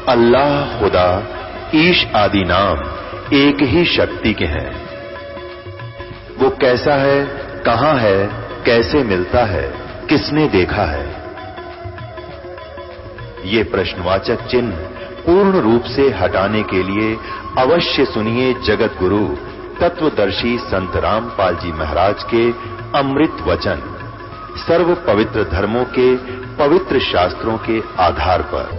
अल्लाह, खुदा, ईश आदि नाम एक ही शक्ति के हैं। वो कैसा है, कहां है, कैसे मिलता है, किसने देखा है? ये प्रश्नवाचक चिन्ह पूर्ण रूप से हटाने के लिए अवश्य सुनिए जगत गुरु तत्वदर्शी संत रामपाल जी महाराज के अमृत वचन, सर्व पवित्र धर्मों के पवित्र शास्त्रों के आधार पर।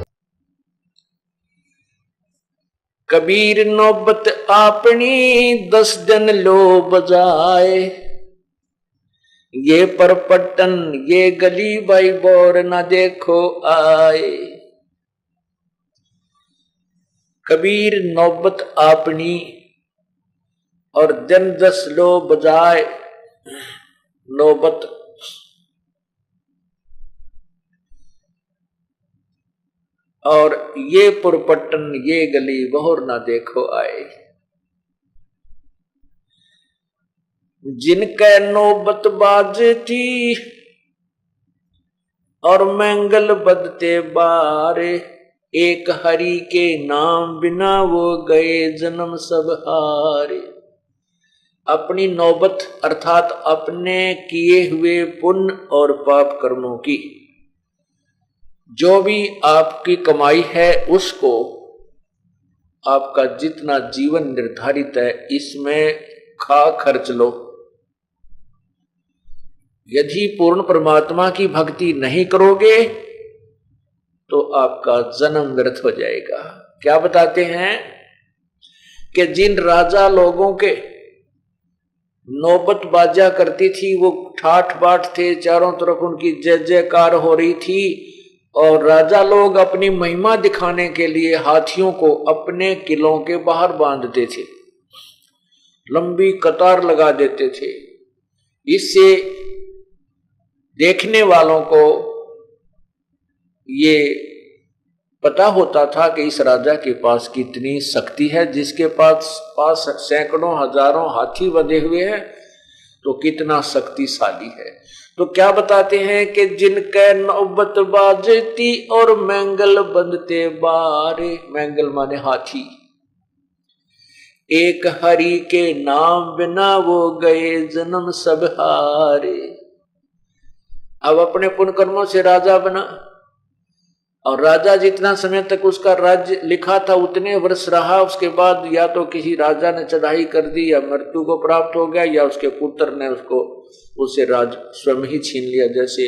कबीर नौबत आपनी 10 दिन लो बजाए, ये परपटन ये गली बाई बोर न देखो आए। कबीर नौबत आपनी और दिन 10 लो बजाए। नौबत और ये पुरपट्टन ये गली बहोर ना देखो आए। जिनके नौबत बाजती और मंगल बदते बारे, एक हरि के नाम बिना वो गए जन्म सब हारे। अपनी नौबत अर्थात अपने किए हुए पुण्य और पाप कर्मों की जो भी आपकी कमाई है उसको आपका जितना जीवन निर्धारित है इसमें खर्च लो। यदि पूर्ण परमात्मा की भक्ति नहीं करोगे तो आपका जन्म व्यर्थ हो जाएगा। क्या बताते हैं कि जिन राजा लोगों के नौबत बाजा करती थी वो ठाठ बाट थे, चारों तरफ उनकी जय जयकार हो रही थी और राजा लोग अपनी महिमा दिखाने के लिए हाथियों को अपने किलों के बाहर बांधते थे, लंबी कतार लगा देते थे। इससे देखने वालों को ये पता होता था कि इस राजा के पास कितनी शक्ति है, जिसके पास सैकड़ों हजारों हाथी बंधे हुए हैं तो कितना शक्तिशाली है। तो क्या बताते हैं कि जिनके नौबत बाजती और मंगल बंधते बारे, मंगल माने हाथी, एक हरि के नाम बिना वो गए जन्म सब हारे। अब अपने पुण्य कर्मों से राजा बना और राजा जितना समय तक उसका राज्य लिखा था उतने वर्ष रहा। उसके बाद या तो किसी राजा ने चढ़ाई कर दी या मृत्यु को प्राप्त हो गया या उसके पुत्र ने उससे राज स्वयं ही छीन लिया, जैसे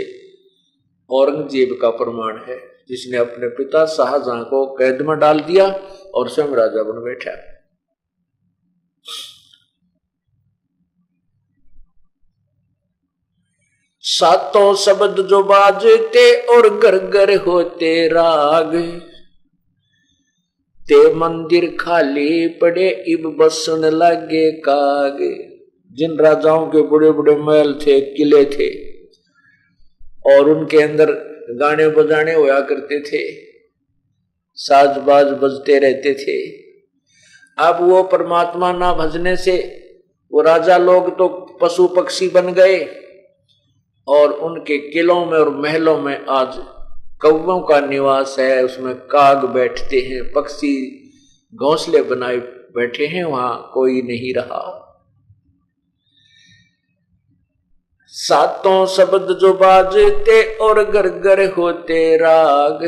औरंगजेब का प्रमाण है जिसने अपने पिता शाहजहां को कैद में डाल दिया और स्वयं राजा बन बैठा। सातों शब्द जो बाजते और घर घर होते राग, ते मंदिर खाली पड़े इब बसन लगे काग। जिन राजाओं के बड़े बड़े महल थे, किले थे और उनके अंदर गाने बजाने होया करते थे, साज बाज बजते रहते थे, अब वो परमात्मा ना भजने से वो राजा लोग तो पशु पक्षी बन गए और उनके किलों में और महलों में आज कौवों का निवास है, उसमें काग बैठते हैं, पक्षी घोंसले बनाए बैठे हैं, वहां कोई नहीं रहा। सातों शब्द जो बाजते और घर घर होते राग,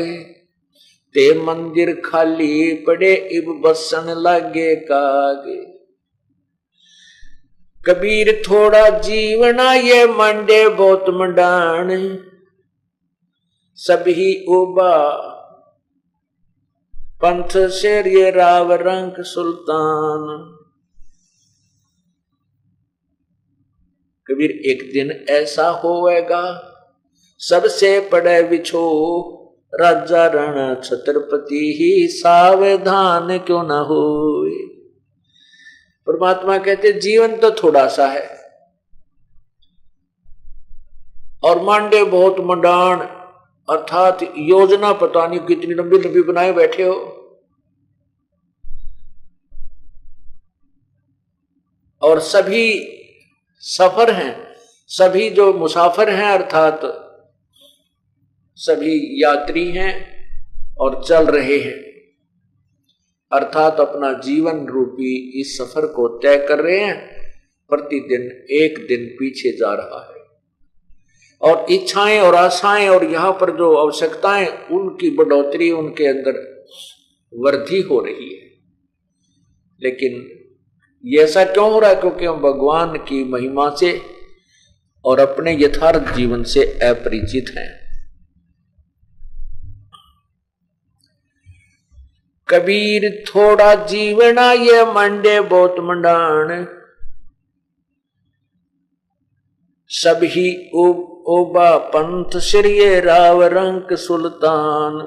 ते मंदिर खाली पड़े इब बसन लागे काग। कबीर थोड़ा जीवना ये मंडे बहुत मंडान, सभी उबा पंथ से ये राव रंग सुल्तान। कबीर एक दिन ऐसा होएगा सबसे पड़े बिछो, राजा रण छत्रपति ही सावधान क्यों ना होए। परमात्मा कहते जीवन तो थोड़ा सा है और मांडे बहुत मंडान, अर्थात योजना पता नहीं कितनी लंबी लंबी बनाए बैठे हो। और सभी सफर हैं, सभी जो मुसाफिर हैं अर्थात सभी यात्री हैं और चल रहे हैं। अर्थात अपना जीवन रूपी इस सफर को तय कर रहे हैं, प्रतिदिन एक दिन पीछे जा रहा है और इच्छाएं और आशाएं और यहां पर जो आवश्यकताएं उनकी बढ़ोतरी, उनके अंदर वृद्धि हो रही है। लेकिन ये ऐसा क्यों हो रहा है? क्योंकि हम भगवान की महिमा से और अपने यथार्थ जीवन से अपरिचित हैं। कबीर थोड़ा जीवना ये मंडे बहुत मंडान, सब ही ओबा पंथ श्री राव रंक सुल्तान।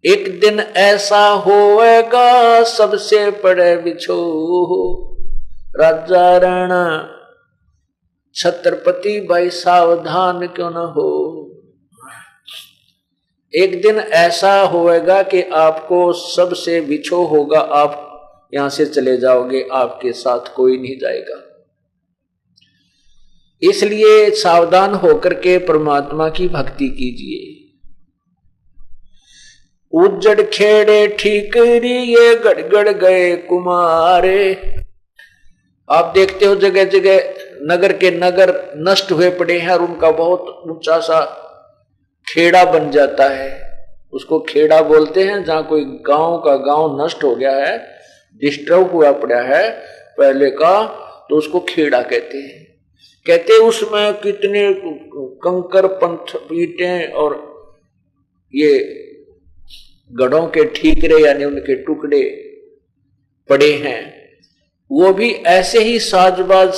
एक दिन ऐसा होएगा सबसे पड़े बिछो, राजा राणा छत्रपति भाई सावधान क्यों न हो। एक दिन ऐसा होएगा कि आपको सबसे बिछो होगा, आप यहां से चले जाओगे, आपके साथ कोई नहीं जाएगा। इसलिए सावधान होकर के परमात्मा की भक्ति कीजिए। उज्जड़ खेड़े ठीकरी ये गड़गड़ गए कुमारे। आप देखते हो जगह जगह नगर के नगर नष्ट हुए पड़े हैं और उनका बहुत ऊंचा सा खेड़ा बन जाता है। उसको खेड़ा बोलते हैं जहां कोई गांव का गांव नष्ट हो गया है, डिस्टर्ब हुआ पड़ा है पहले का, तो उसको खेड़ा कहते हैं। कहते उसमें कितने कंकर पंथ ईंटें और ये गढ़ों के ठीकरे यानी उनके टुकड़े पड़े हैं। वो भी ऐसे ही साजबाज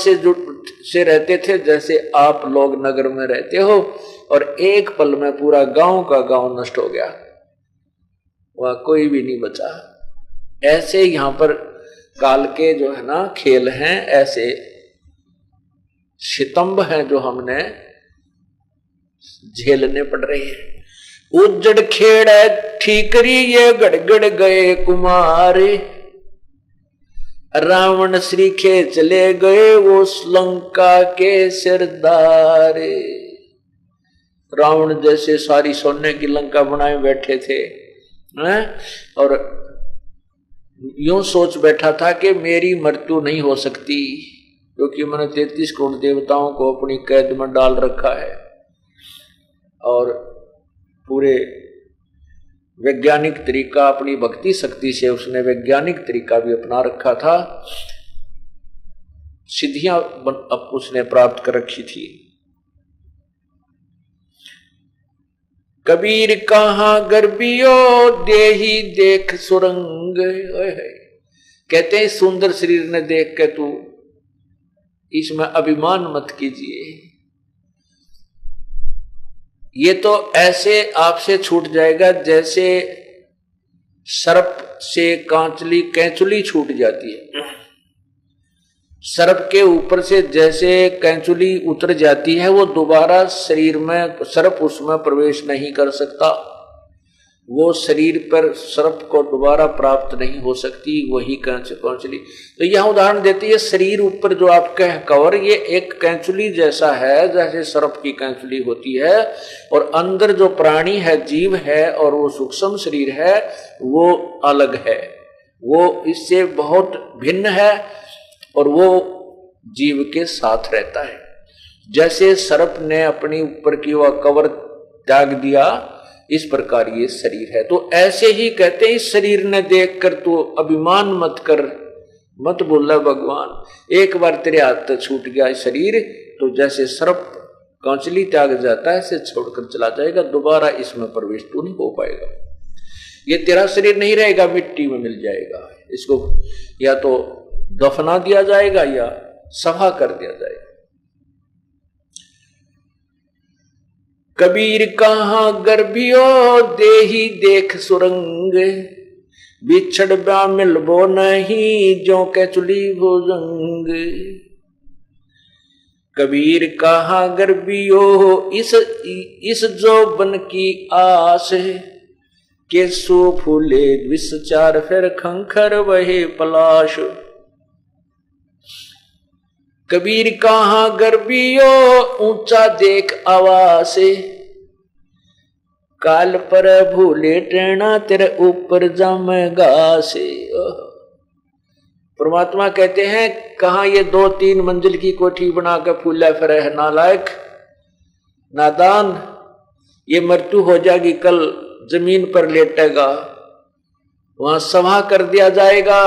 से रहते थे जैसे आप लोग नगर में रहते हो, और एक पल में पूरा गांव का गांव नष्ट हो गया, वहां कोई भी नहीं बचा। ऐसे यहां पर काल के जो है ना खेल हैं, ऐसे सितंब हैं जो हमने झेलने पड़ रहे हैं। उज्जड़ खेड़ा ठीकरी ये गड़गड़ गए कुमारे, रावण श्री खे चले गए वो लंका के सिरदारे। रावण जैसे सारी सोने की लंका बनाए बैठे थे हैं? और यूं सोच बैठा था कि मेरी मृत्यु नहीं हो सकती, क्योंकि मैंने 33 करोड़ देवताओं को अपनी कैद में डाल रखा है और पूरे वैज्ञानिक तरीका, अपनी भक्ति शक्ति से उसने वैज्ञानिक तरीका भी अपना रखा था, सिद्धियां उसने प्राप्त कर रखी थी। कबीर कहां गर्बियो देही देख सुरंग। कहते हैं सुंदर शरीर ने देख के तू इसमें अभिमान मत कीजिए, ये तो ऐसे आपसे छूट जाएगा जैसे सर्प से कैंचुली छूट जाती है। सर्प के ऊपर से जैसे कैंचुली उतर जाती है, वो दोबारा शरीर में सर्प उसमें प्रवेश नहीं कर सकता, वो शरीर पर सर्प को दोबारा प्राप्त नहीं हो सकती, वही कैंचुली। तो यह उदाहरण देती है, शरीर ऊपर जो आपका है कवर, ये एक कैंचुली जैसा है, जैसे सर्प की कैंचुली होती है, और अंदर जो प्राणी है, जीव है, और वो सूक्ष्म शरीर है, वो अलग है, वो इससे बहुत भिन्न है और वो जीव के साथ रहता है। जैसे सर्प ने अपनी ऊपर की वह कवर त्याग दिया, इस प्रकार ये शरीर है। तो ऐसे ही कहते हैं, इस शरीर ने देखकर तू अभिमान मत कर, मत बोला भगवान, एक बार तेरे हाथ छूट गया शरीर तो जैसे सर्प कांचली त्याग जाता है, इसे छोड़कर चला जाएगा, दोबारा इसमें प्रवेश तू नहीं हो पाएगा। ये तेरा शरीर नहीं रहेगा, मिट्टी में मिल जाएगा, इसको या तो दफना दिया जाएगा या सफा कर दिया जाएगा। कबीर कहां गर्भियो देही देख सुरंग, बिछड़ ब्या मिलबो नहीं जो कैचुली भुजंग। कबीर कहां गर्भियो इस जोबन की आस, के सो फूले विचार फिर खंखर वहे पलाश। कबीर कहां गर्भियो ऊंचा देख आवासे, काल प्रभु लेटना तेरे ऊपर जमेगा से। परमात्मा कहते हैं कहाँ ये 2-3 मंजिल की कोठी बना के फूला फिरे है नालायक नादान, ये मृत्यु हो जाएगी, कल जमीन पर लेटेगा, वहां सभा कर दिया जाएगा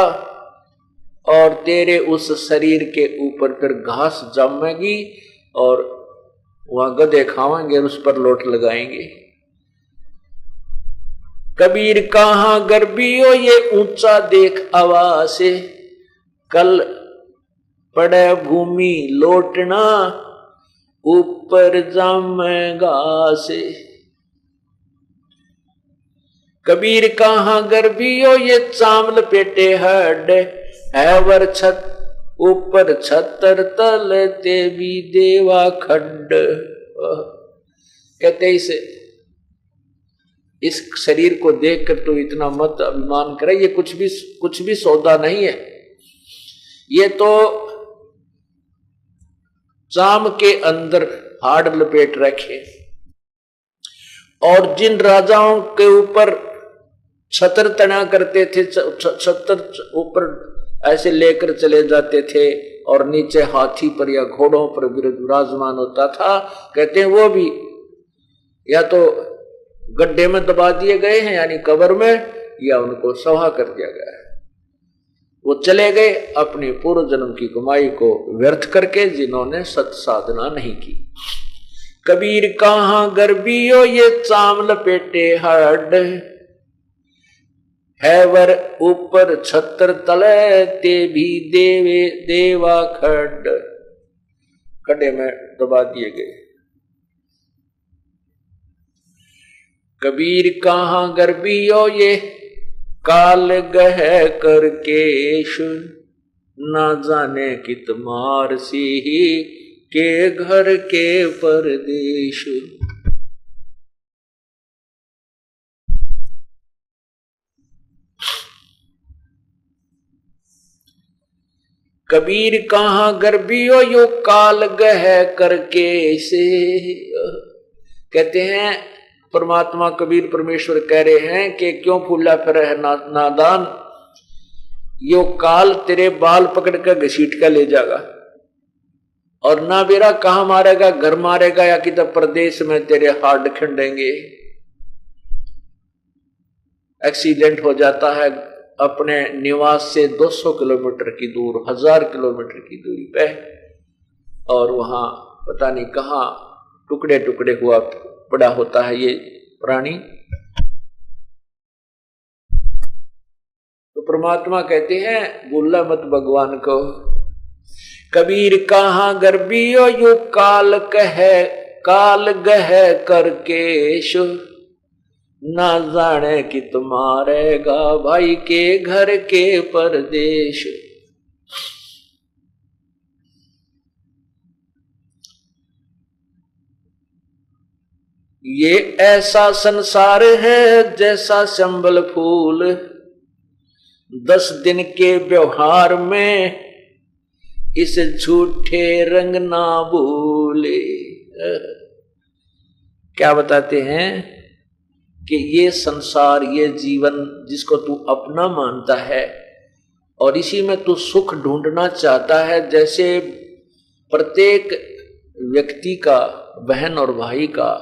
और तेरे उस शरीर के ऊपर फिर घास जमेगी और वहां गधे खाएंगे और उस पर लोट लगाएंगे। कबीर कहाँ गर्बियो ये ऊंचा देख आवासे, कल पड़े भूमि लोटना ऊपर जमेगा से। कबीर कहाँ गर्बियो ये चामल पेटे हड, है वर छत ऊपर छतर तल ते भी देवा खड्ड। कहते इस शरीर को देखकर तो इतना मत अभिमान करे, ये कुछ भी सौदा नहीं है, ये तो चाम के अंदर हाड़ लपेट रखे। और जिन राजाओं के ऊपर छतर तना करते थे, छतर ऊपर ऐसे लेकर चले जाते थे और नीचे हाथी पर या घोड़ों पर विराजमान होता था, कहते हैं वो भी या तो गड्ढे में दबा दिए गए हैं यानी कब्र में, या उनको सभा कर दिया गया है। वो चले गए अपनी पूर्व जन्म की कमाई को व्यर्थ करके, जिन्होंने सत साधना नहीं की। कबीर कहाँ गर्बियो ये चाम लपेटे हड, है वर ऊपर छत्र तले ते भी देवा खड्ड। खड्डे में दबा दिए गए। कबीर कहाँ गर्बियो ये काल गह करकेश, ना जाने कित मार सी के घर के परदेश। कबीर कहाँ गर्बियो यो काल गह करके से। कहते हैं परमात्मा कबीर परमेश्वर कह रहे हैं कि क्यों फूला फिर है नादान, यो काल तेरे बाल पकड़ कर घसीट कर ले जाएगा और ना बेरा कहां मारेगा, घर मारेगा या किधर प्रदेश में तेरे हाथ खंडेंगे। एक्सीडेंट हो जाता है अपने निवास से 200 किलोमीटर की दूर, 1000 किलोमीटर की दूरी पे, और वहां पता नहीं कहां टुकड़े टुकड़े हुआ पड़ा होता है ये प्राणी। तो परमात्मा कहते हैं भूला मत भगवान को। कबीर कहाँ गर्बियो यू काल गह करकेश, ना जाने कि तुम्हारेगा भाई के घर के परदेश। ये ऐसा संसार है जैसा संबल फूल, 10 दिन के व्यवहार में इस झूठे रंग ना भूले। क्या बताते हैं कि ये संसार, ये जीवन जिसको तू अपना मानता है और इसी में तू सुख ढूंढना चाहता है, जैसे प्रत्येक व्यक्ति का, बहन और भाई का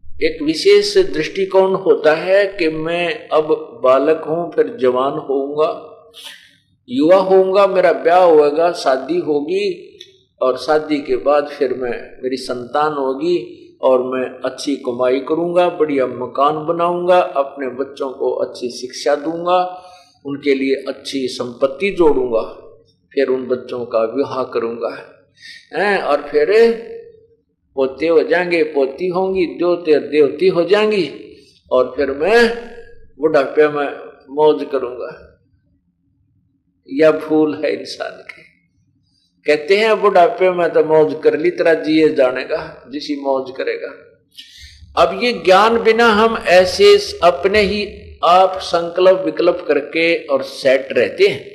एक विशेष दृष्टिकोण होता है कि मैं अब बालक हूं, फिर जवान होऊंगा, युवा होऊंगा, मेरा ब्याह होगा, शादी होगी और शादी के बाद फिर मेरी संतान होगी और मैं अच्छी कमाई करूंगा, बढ़िया मकान बनाऊंगा, अपने बच्चों को अच्छी शिक्षा दूंगा, उनके लिए अच्छी संपत्ति जोड़ूंगा, फिर उन बच्चों का विवाह करूंगा और फिर पोते हो जाएंगे, पोती होंगी, देवते देवती हो जाएंगी और फिर मैं बुढ़ापे में मौज करूंगा। यह भूल है इंसान की। कहते हैं बुढ़ापे में तो मौज कर ली, तेरा जिए जानेगा जिसी मौज करेगा। अब ये ज्ञान बिना हम ऐसे अपने ही आप संकल्प विकल्प करके और सेट रहते हैं।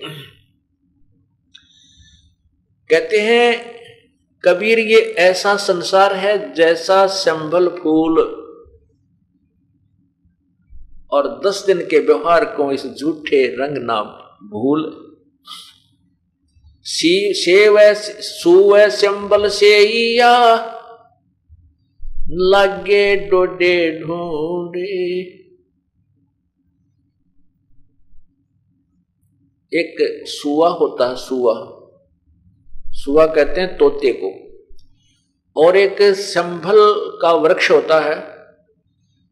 कहते हैं कबीर ये ऐसा संसार है जैसा संभल फूल, और 10 दिन के व्यवहार को इस झूठे रंग ना भूल। सुवै संबल से या लागे डोडे ढूंढे। एक सुआ होता है, सुआ कहते हैं तोते को, और एक संभल का वृक्ष होता है।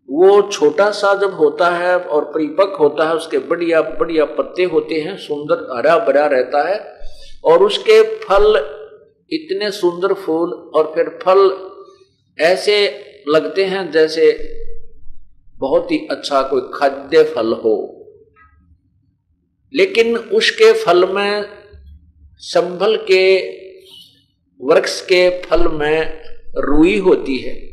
वो छोटा सा जब होता है और परिपक्व होता है, उसके बढ़िया बढ़िया पत्ते होते हैं, सुंदर हरा भरा रहता है, और उसके फल इतने सुंदर फूल, और फिर फल ऐसे लगते हैं जैसे बहुत ही अच्छा कोई खाद्य फल हो। लेकिन उसके फल में, संभल के वृक्ष के फल में रुई होती है।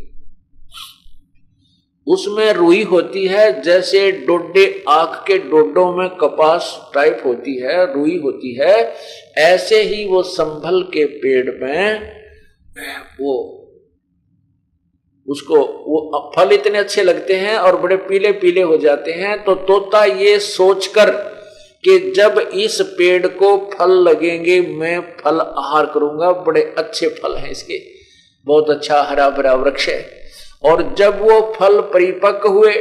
उसमें रुई होती है जैसे डोडे, आंख के डोडों में कपास टाइप होती है, रुई होती है। ऐसे ही वो संभल के पेड़ में वो फल इतने अच्छे लगते हैं और बड़े पीले पीले हो जाते हैं। तो तोता ये सोचकर कि जब इस पेड़ को फल लगेंगे मैं फल आहार करूंगा, बड़े अच्छे फल हैं इसके, बहुत अच्छा हरा भरा वृक्ष है। और जब वो फल परिपक्व हुए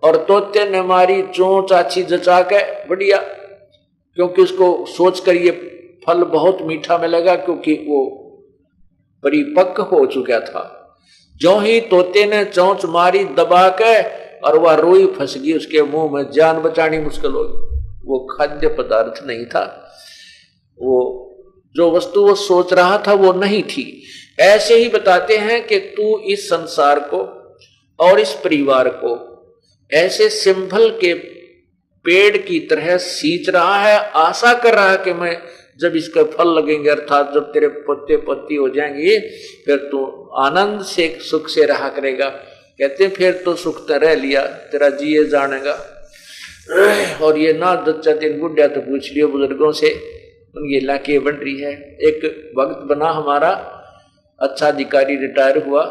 और तोते ने मारी चोंच आछी जचा के बढ़िया, क्योंकि उसको सोचकर ये फल बहुत मीठा मिलेगा, क्योंकि वो परिपक्व हो चुका था। जो ही तोते ने चोंच मारी दबा के और वह रुई फंस गई उसके मुंह में, जान बचानी मुश्किल हो गई। वो खाद्य पदार्थ नहीं था, वो जो वस्तु वो सोच रहा था वो नहीं थी। ऐसे ही बताते हैं कि तू इस संसार को और इस परिवार को ऐसे सिंभल के पेड़ की तरह सींच रहा है, आशा कर रहा है कि मैं जब इसके फल लगेंगे, अर्थात जब तेरे पत्ते पत्ती हो जाएंगे, फिर तू आनंद से सुख से रहा करेगा। कहते फिर तो सुख रह लिया, तेरा जिए जानेगा। और ये ना 2-3 बुढ़िया तो पूछ लियो बुजुर्गों से, उनकी लाके बन रही है। एक वक्त बना हमारा अच्छा अधिकारी रिटायर हुआ,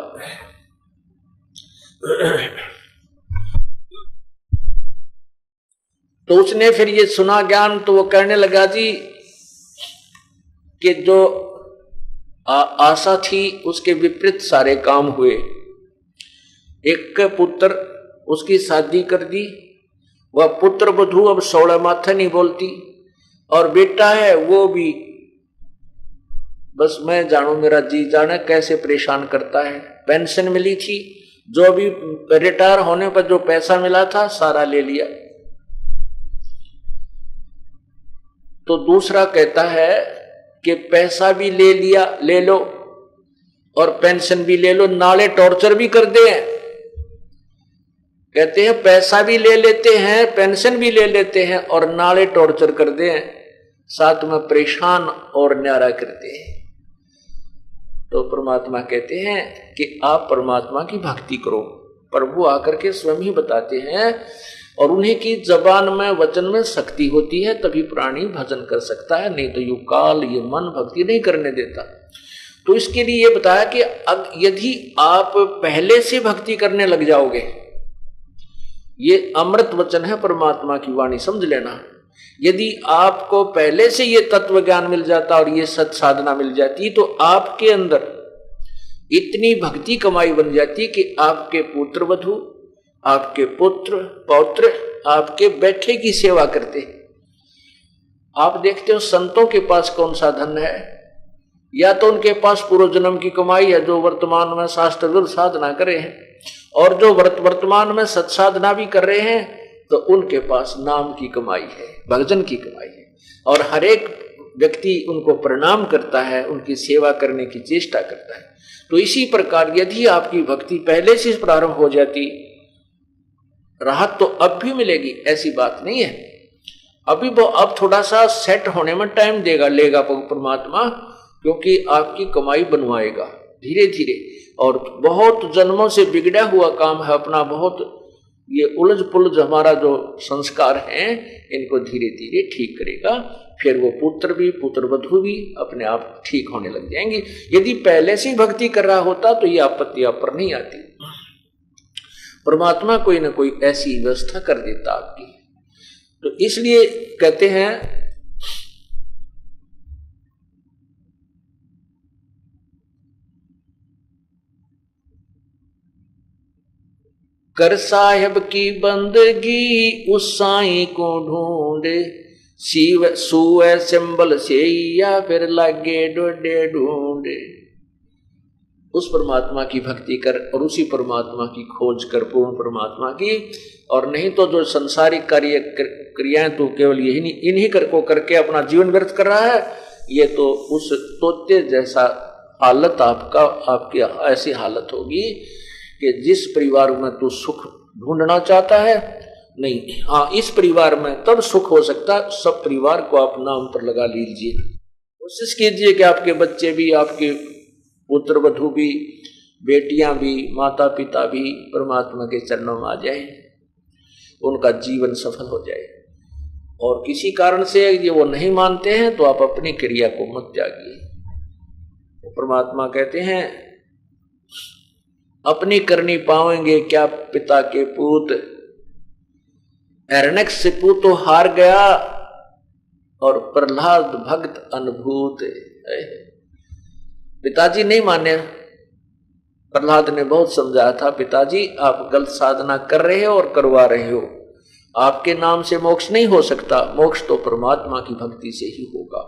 तो उसने फिर ये सुना ज्ञान, तो वो कहने लगा जी कि जो आशा थी उसके विपरीत सारे काम हुए। एक पुत्र, उसकी शादी कर दी, वह पुत्र वधू अब 16 माथे नहीं बोलती, और बेटा है वो भी बस मैं जानू मेरा जी जाने कैसे परेशान करता है। पेंशन मिली थी, जो भी रिटायर होने पर जो पैसा मिला था सारा ले लिया। तो दूसरा कहता है कि पैसा भी ले लिया, ले लो, और पेंशन भी ले लो, नाले टॉर्चर भी कर दे। कहते हैं पैसा भी ले लेते हैं, पेंशन भी ले लेते हैं, और नाले टॉर्चर कर दे, साथ में परेशान और न्यारा करते हैं। तो परमात्मा कहते हैं कि आप परमात्मा की भक्ति करो। प्रभु आकर के स्वयं ही बताते हैं, और उन्हीं की जबान में वचन में शक्ति होती है, तभी प्राणी भजन कर सकता है, नहीं तो यू काल ये मन भक्ति नहीं करने देता। तो इसके लिए ये बताया कि अब यदि आप पहले से भक्ति करने लग जाओगे, ये अमृत वचन है परमात्मा की वाणी, समझ लेना। यदि आपको पहले से ये तत्व ज्ञान मिल जाता और ये सत साधना मिल जाती, तो आपके अंदर इतनी भक्ति कमाई बन जाती कि आपके पुत्र वधू, आपके पुत्र पौत्र आपके बैठे की सेवा करते। आप देखते हो संतों के पास कौन सा धन है, या तो उनके पास पूर्व जन्म की कमाई है जो वर्तमान में शास्त्र विरुद्ध साधना करे हैं, और जो वर्तमान में सत्साधना भी कर रहे हैं तो उनके पास नाम की कमाई है, भजन की कमाई है, और हर एक व्यक्ति उनको प्रणाम करता है, उनकी सेवा करने की चेष्टा करता है। तो इसी प्रकार यदि आपकी भक्ति पहले से प्रारंभ हो जाती, राहत तो अब भी मिलेगी, ऐसी बात नहीं है। अभी वो अब थोड़ा सा सेट होने में टाइम लेगा परमात्मा, क्योंकि आपकी कमाई बनवाएगा धीरे धीरे। और बहुत जन्मों से बिगड़ा हुआ काम है अपना, बहुत ये उलझ पुलझ हमारा जो संस्कार हैं, इनको धीरे धीरे ठीक करेगा। फिर वो पुत्र भी, पुत्र वधू भी अपने आप ठीक होने लग जाएंगे। यदि पहले से भक्ति कर रहा होता तो ये आपत्ति आप पर नहीं आती। परमात्मा कोई ना कोई ऐसी व्यवस्था कर देता आपकी। तो इसलिए कहते हैं कर साहेब की बंदगी उस साईं को ढूंढे, शिव सुए सिंबल से या फिर लागे डोडे ढूंढे। उस परमात्मा की भक्ति कर और उसी परमात्मा की खोज कर, पूर्ण परमात्मा की। और नहीं तो जो संसारिक कार्य क्रियाएं तो केवल यही इन्हीं को करके अपना जीवन व्यर्थ कर रहा है, ये तो उस तोते जैसा हालत आपकी ऐसी हालत होगी कि जिस परिवार में तू सुख ढूंढना चाहता है नहीं, हाँ इस परिवार में तब सुख हो सकता, सब परिवार को आप नाम पर लगा लीजिए। कोशिश कीजिए कि आपके बच्चे भी, आपके पुत्र वधू भी, बेटियां भी, माता पिता भी परमात्मा के चरणों में आ जाए, उनका जीवन सफल हो जाए। और किसी कारण से ये वो नहीं मानते हैं तो आप अपनी क्रिया को मत त्यागिए। परमात्मा कहते हैं अपनी करनी पावेंगे क्या पिता के पूत, हिरण्यकशिपु तो हार गया और प्रहलाद भक्त अनुभूत। पिताजी नहीं माने, प्रहलाद ने बहुत समझाया था, पिताजी आप गलत साधना कर रहे हो और करवा रहे हो, आपके नाम से मोक्ष नहीं हो सकता, मोक्ष तो परमात्मा की भक्ति से ही होगा।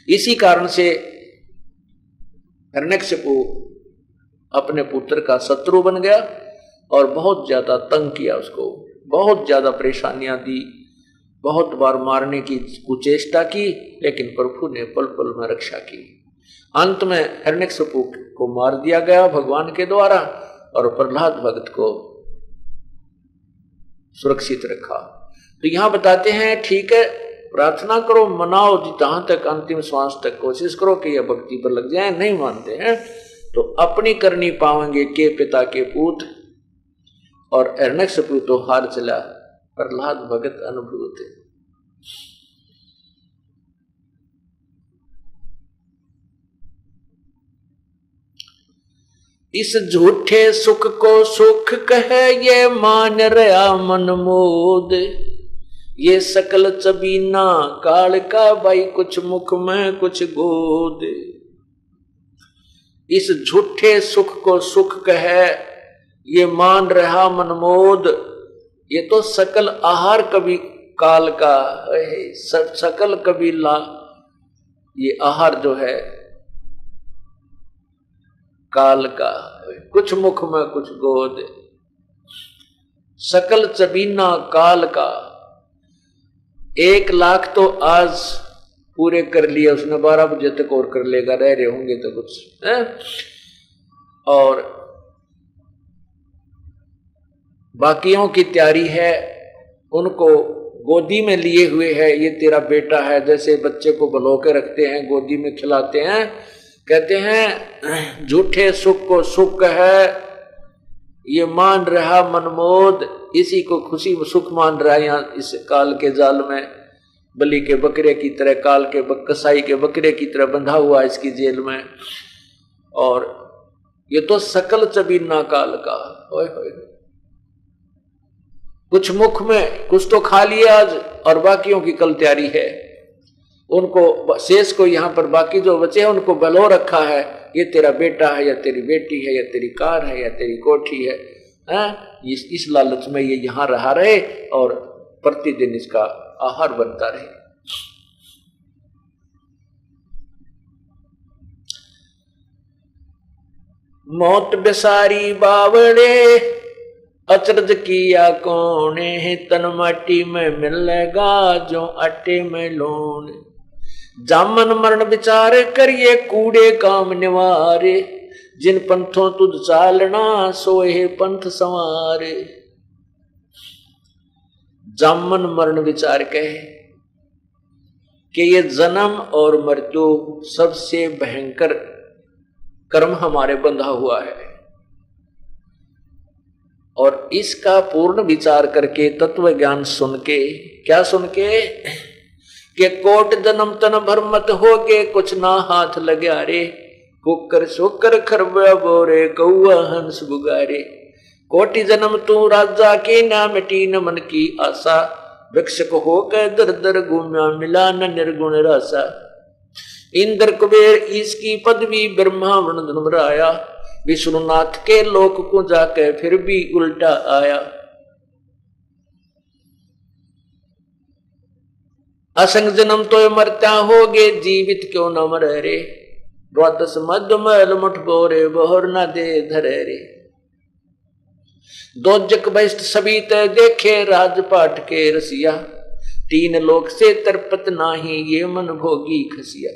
इसी कारण से हिरण्यकशिपु अपने पुत्र का शत्रु बन गया और बहुत ज्यादा तंग किया उसको, बहुत ज्यादा परेशानियां दी, बहुत बार मारने की कुचेष्टा की, लेकिन प्रभु ने पल पल में रक्षा की। अंत में हिरण्यकशिपु को मार दिया गया भगवान के द्वारा और प्रहलाद भक्त को सुरक्षित रखा। तो यहां बताते हैं ठीक है, प्रार्थना करो, मनाओ, जहां तक अंतिम श्वास तक कोशिश करो कि यह भक्ति पर लग जाए। नहीं मानते हैं तो अपनी करनी पावेंगे के पिता के पूत, और हिरण्यकशिपु तो हार चला, प्रहलाद भगत अनुभूत। इस झूठे सुख को सुख कहे ये मान रहा मन मोद, ये सकल चबीना काल का भाई कुछ मुख में कुछ गोद। इस झूठे सुख को सुख कहे ये मान रहा मनमोद, ये तो सकल आहार कभी काल का है, सकल कबीला ये आहार जो है काल का, कुछ मुख में कुछ गोद। सकल चबीना काल का, 1 लाख तो आज पूरे कर लिया उसने, 12 बजे तक और कर लेगा, रह रहे होंगे तो कुछ है? और बाकियों की तैयारी है, उनको गोदी में लिए हुए है, ये तेरा बेटा है, जैसे बच्चे को बलो के रखते हैं, गोदी में खिलाते हैं। कहते हैं झूठे सुख को सुख है ये मान रहा मनमोद, इसी को खुशी सुख मान रहा है। यहाँ इस काल के जाल में बलि के बकरे की तरह, काल के कसाई के बकरे की तरह बंधा हुआ इसकी जेल में। और ये तो सकल चबीना काल का, ओए होए, कुछ मुख में कुछ तो खा लिया आज और बाकियों की कल तैयारी है। उनको शेष को यहाँ पर बाकी जो बचे हैं उनको बलो रखा है, ये तेरा बेटा है या तेरी बेटी है या तेरी कार है या तेरी कोठी है, इस लालच में ये यहाँ रहा रहे और प्रतिदिन इसका आहार बनता रहे। मौत बेसारी बावड़े अचरज किया कौन है, तन माटी में मिलेगा जो आटे में लोन। जामन मरण विचार करिए कूड़े काम निवारे, जिन पंथों तुझ चालना सोए पंथ संवारे। जामन मरण विचार कहे कि ये जन्म और मृत्यु सबसे भयंकर कर्म हमारे बंधा हुआ है, और इसका पूर्ण विचार करके तत्व ज्ञान सुन के, क्या सुन के कि कोट जन्म तन भर मत होगे कुछ ना हाथ लग्या रे, कुकर सोकर खरबा बोरे कौआ हंस गुगारे। कोटि जन्म तू राजा के ना मिटी न मन की आशा, भिक्षक होकर दर दर घूम्या मिला न निर्गुण रासा। इंद्र कुबेर इसकी पदवी ब्रह्मा वर्ण धर्मराया, विष्णुनाथ के लोक को जाके फिर भी उल्टा आया। असंग जन्म तो मरता होगे जीवित क्यों न मरे रे, द्वादश मध्य मैल मुठ बोरे बहर न दे धरे रे। दोजक बहिष्ठ सभी तय देखे राजपाट के रसिया, तीन लोक से तरपत नाही ये मन भोगी खसिया।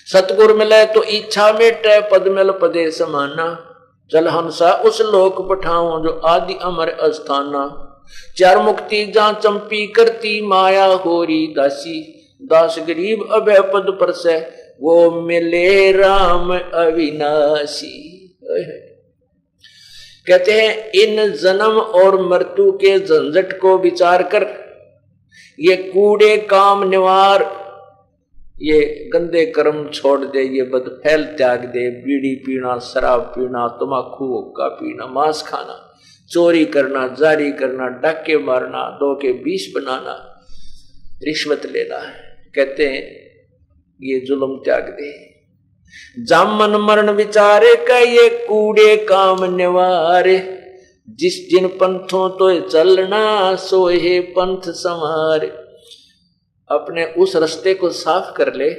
सतगुर मिले तो इच्छा मेटे पद मिल पदे समाना, चल हंसा उस लोक पठाऊं जो आदि अमर अस्थाना। चार मुक्ति जहां चंपी करती माया होरी दासी, दास गरीब अभय पद पर से वो मिले राम अविनाशी। कहते हैं इन जन्म और मृत्यु के झंझट को विचार कर, ये कूड़े काम निवार, ये गंदे कर्म छोड़ दे, ये बदफैल त्याग दे, बीड़ी पीना, शराब पीना, तम्बाकू हुक्का पीना, मांस खाना, चोरी करना, जारी करना, डाके मारना, 2 के 20 बनाना, रिश्वत लेना। कहते हैं ये जुल्म त्याग दे। जामन मरण विचारे का ये कूड़े काम निवारे, जिस जिन पंथों तो चलना सोहे पंथ समारे। अपने उस रास्ते को साफ कर ले,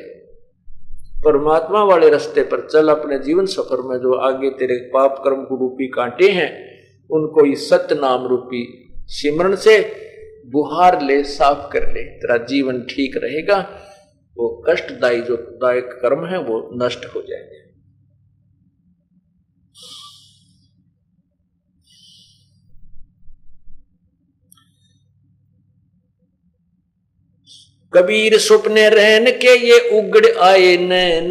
परमात्मा वाले रास्ते पर चल। अपने जीवन सफर में जो आगे तेरे पाप कर्म को रूपी कांटे हैं, उनको इस सत्य नाम रूपी सिमरण से बुहार ले, साफ कर ले, तेरा जीवन ठीक रहेगा। वो कष्टदायी जो दायक कर्म है वो नष्ट हो जाएंगे। कबीर सुपने रहन के ये उगड़ आए नैन,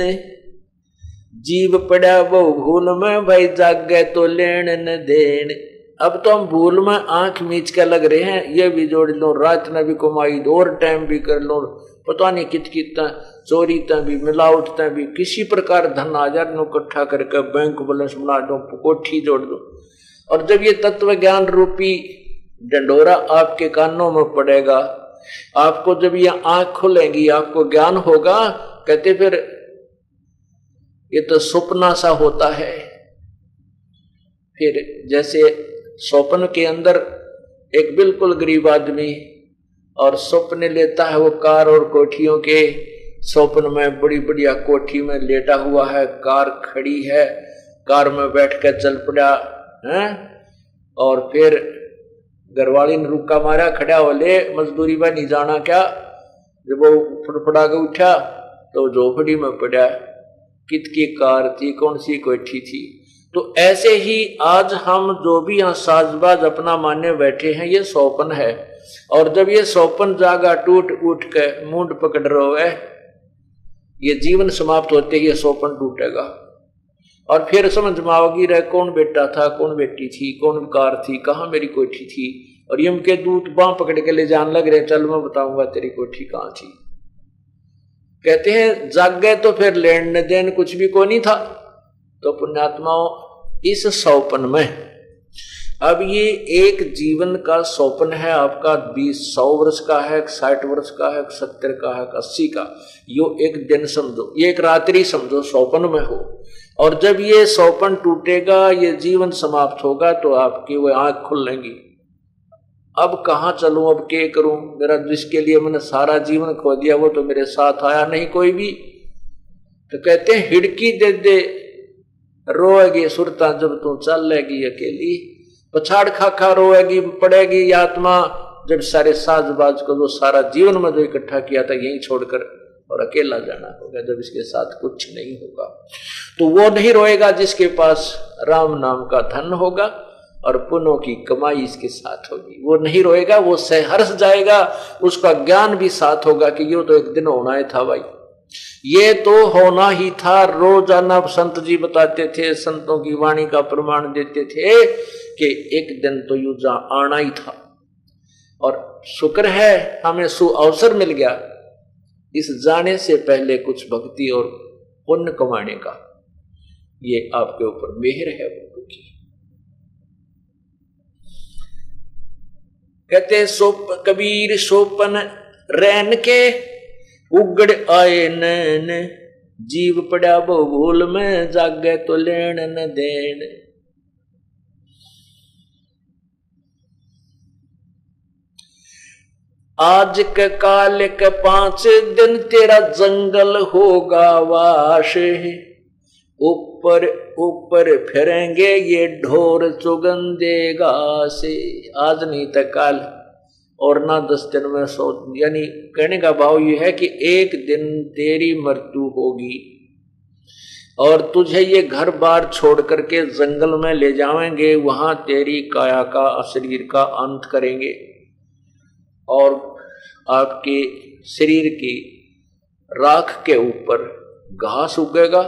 जीव पड़ा वो भूल में भाई जागे तो लेन न देन। अब तो हम भूल में आंख मीच के लग रहे हैं, ये भी जोड़ लो, रात ने भी कमाई, और टाइम भी कर लो, पता नहीं कितना चोरी तक भी, मिलावट तक भी, किसी प्रकार धन हजार नो इकट्ठा करके बैंक बैलेंस बना दो, कोठी जोड़ दो। और जब ये तत्व ज्ञान रूपी डंडोरा आपके कानों में पड़ेगा, आपको जब ये आंख खुलेगी, आपको ज्ञान होगा, कहते फिर ये तो सपना सा होता है। फिर जैसे स्वप्न के अंदर एक बिल्कुल गरीब आदमी और स्वप्न लेता है वो कार और कोठियों के, स्वप्न में बड़ी बढ़िया कोठी में लेटा हुआ है, कार खड़ी है, कार में बैठ कर चल पड़ा है। और फिर घरवाली ने रुका मारा, खड़ा हो ले मजदूरी में नहीं जाना क्या। जब वो फड़फड़ा के उठा तो झोपड़ी में पड़ा, कितकी कार थी, कौन सी कोठी थी। तो ऐसे ही आज हम जो भी यहाँ साजबाज अपना माने बैठे हैं, ये स्वप्न है। और जब ये स्वप्न जागा टूट उठ के मुंड पकड़ रहा है, ये जीवन समाप्त होते ही ये स्वप्न टूटेगा। और फिर समझ में आओगी रहे कौन बेटा था, कौन बेटी थी, कौन कार थी, कहाँ मेरी कोठी थी। और यम के दूत बांह पकड़ के ले जान लग रहे, चल मैं बताऊंगा तेरी कोठी कहाँ थी। कहते हैं जागे तो फिर लेन देन कुछ भी को नहीं था। तो पुण्यात्माओं, इस स्वप्न में अब ये एक जीवन का स्वप्न है आपका, 100 वर्ष का है, 60 वर्ष का है, 70 का है, 80 का। यो एक दिन समझो, ये एक रात्रि समझो स्वप्न में हो। और जब ये स्वप्न टूटेगा, ये जीवन समाप्त होगा, तो आपकी वो आंख खुलेंगी। अब कहाँ चलूं, अब क्या करूं, मेरा जिसके लिए मैंने सारा जीवन खो दिया वो तो मेरे साथ आया नहीं कोई भी। तो कहते हैं हिड़की दे दे रोएगी सुरता जब तू चल लेगी अकेली, पछाड़ खा खा रोएगी पड़ेगी आत्मा जब सारे साजबाज को जो सारा जीवन में जो इकट्ठा किया था यहीं छोड़कर और अकेला जाना होगा, जब इसके साथ कुछ नहीं होगा। तो वो नहीं रोएगा जिसके पास राम नाम का धन होगा और पुण्यों की कमाई इसके साथ होगी। वो नहीं रोएगा, वो सहर्ष जाएगा, उसका ज्ञान भी साथ होगा कि ये तो एक दिन होना ही था भाई, ये तो होना ही था। रोजाना संत जी बताते थे, संतों की वाणी का प्रमाण देते थे कि एक दिन तो यू जा आना ही था। और शुक्र है हमें सुअवसर मिल गया इस जाने से पहले कुछ भक्ति और पुण्य कमाने का। ये आपके ऊपर मेहर है प्रभु की। कहते कबीर सोपन रैन के उगड़ आए नैन, जीव पड़ा वो भूल में जागे तो लेन न देन। आज के काल के 5 दिन तेरा जंगल होगा वाश, ऊपर ऊपर फिरेंगे ये ढोर चुगंदेगा से। आज नहीं तो कल और ना 10 दिन में 100। यानी कहने का भाव ये है कि एक दिन तेरी मृत्यु होगी और तुझे ये घर बार छोड़ करके जंगल में ले जाएंगे, वहां तेरी काया का शरीर का अंत करेंगे और आपके शरीर की राख के ऊपर घास उगेगा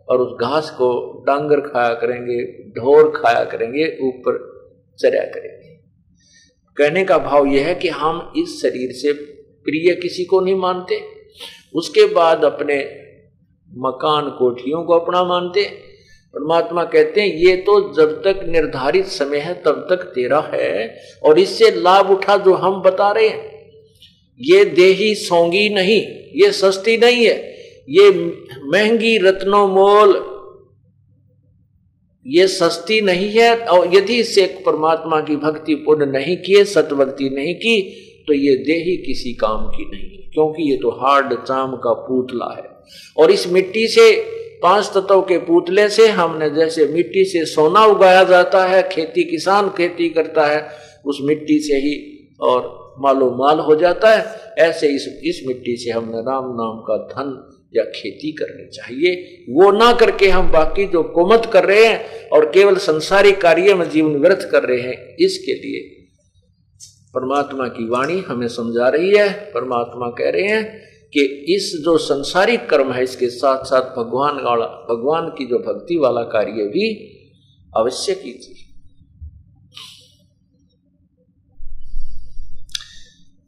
और उस घास को डांगर खाया करेंगे, ढोर खाया करेंगे, ऊपर चरा करेंगे। कहने का भाव यह है कि हम इस शरीर से प्रिय किसी को नहीं मानते, उसके बाद अपने मकान कोठियों को अपना मानते। परमात्मा कहते हैं ये तो जब तक निर्धारित समय है तब तक तेरा है, और इससे लाभ उठा जो हम बता रहे हैं। ये देही सोंगी नहीं, ये सस्ती नहीं है, ये महंगी रत्नों मोल, ये सस्ती नहीं है। और यदि इससे परमात्मा की भक्ति पूर्ण नहीं किए, सतभक्ति नहीं की, तो ये देही किसी काम की नहीं, क्योंकि ये तो हार्ड चाम का पुतला है। और इस मिट्टी से 5 तत्वों के पुतले से हमने जैसे मिट्टी से सोना उगाया जाता है, खेती किसान खेती करता है उस मिट्टी से ही और मालो माल हो जाता है, ऐसे इस मिट्टी से हमने राम नाम का धन या खेती करनी चाहिए। वो ना करके हम बाकी जो कुमत कर रहे हैं और केवल संसारिक कार्य में जीवन व्यर्थ कर रहे हैं, इसके लिए परमात्मा की वाणी हमें समझा रही है। परमात्मा कह रहे हैं कि इस जो संसारिक कर्म है इसके साथ साथ भगवान की जो भक्ति वाला कार्य भी अवश्य कीजिए।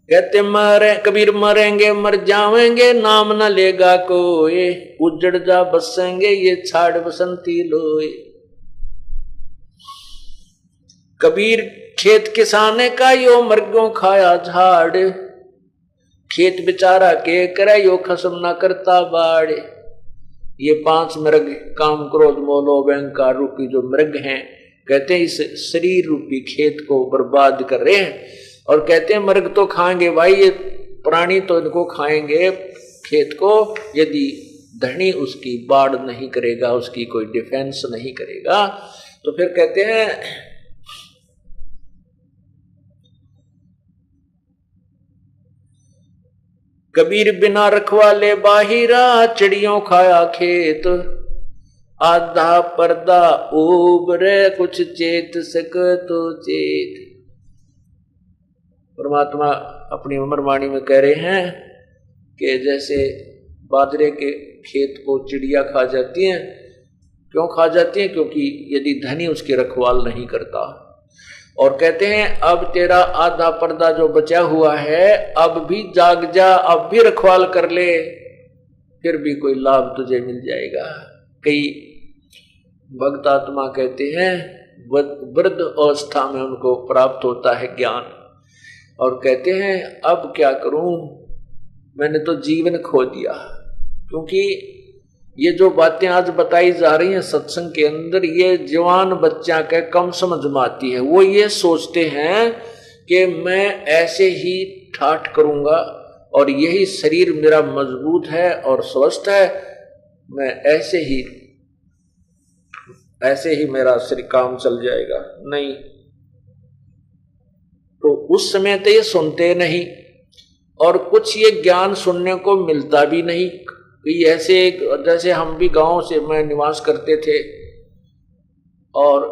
कहते मरे कबीर मरेंगे मर जावेंगे, नाम न लेगा कोई, उजड़ जा बसेंगे ये छाड़ बसंती लोए। कबीर खेत किसाने का यो मर्गों खाया झाड़, खेत बेचारा के करे यो खसम न करता बाड़। ये 5 मृग काम क्रोध मोलो अहंकार रूपी जो मृग हैं, कहते हैं इस शरीर रूपी खेत को बर्बाद कर रहे हैं। और कहते हैं मर्ग तो खाएंगे भाई, ये प्राणी तो इनको खाएंगे खेत को, यदि धनी उसकी बाढ़ नहीं करेगा, उसकी कोई डिफेंस नहीं करेगा। तो फिर कहते हैं कबीर बिना रखवाले बाहिरा, चिड़ियों खाया खेत, आधा पर्दा उबरे कुछ चेत सक तो चेत। परमात्मा अपनी अमर वाणी में कह रहे हैं कि जैसे बाजरे के खेत को चिड़िया खा जाती हैं। क्यों खा जाती हैं? क्योंकि यदि धनी उसकी रखवाल नहीं करता। और कहते हैं अब तेरा आधा पर्दा जो बचा हुआ है, अब भी जाग जा, अब भी रखवाल कर ले, फिर भी कोई लाभ तुझे मिल जाएगा। कई भक्त आत्मा कहते हैं वृद्ध अवस्था में उनको प्राप्त होता है ज्ञान, और कहते हैं अब क्या करूं, मैंने तो जीवन खो दिया। क्योंकि ये जो बातें आज बताई जा रही हैं सत्संग के अंदर, ये जवान बच्चा के कम समझ में आती है। वो ये सोचते हैं कि मैं ऐसे ही ठाठ करूंगा और यही शरीर मेरा मजबूत है और स्वस्थ है, मैं ऐसे ही मेरा शरीर काम चल जाएगा। नहीं, तो उस समय तो ये सुनते नहीं, और कुछ ये ज्ञान सुनने को मिलता भी नहीं। ऐसे जैसे हम भी गांव से मैं निवास करते थे, और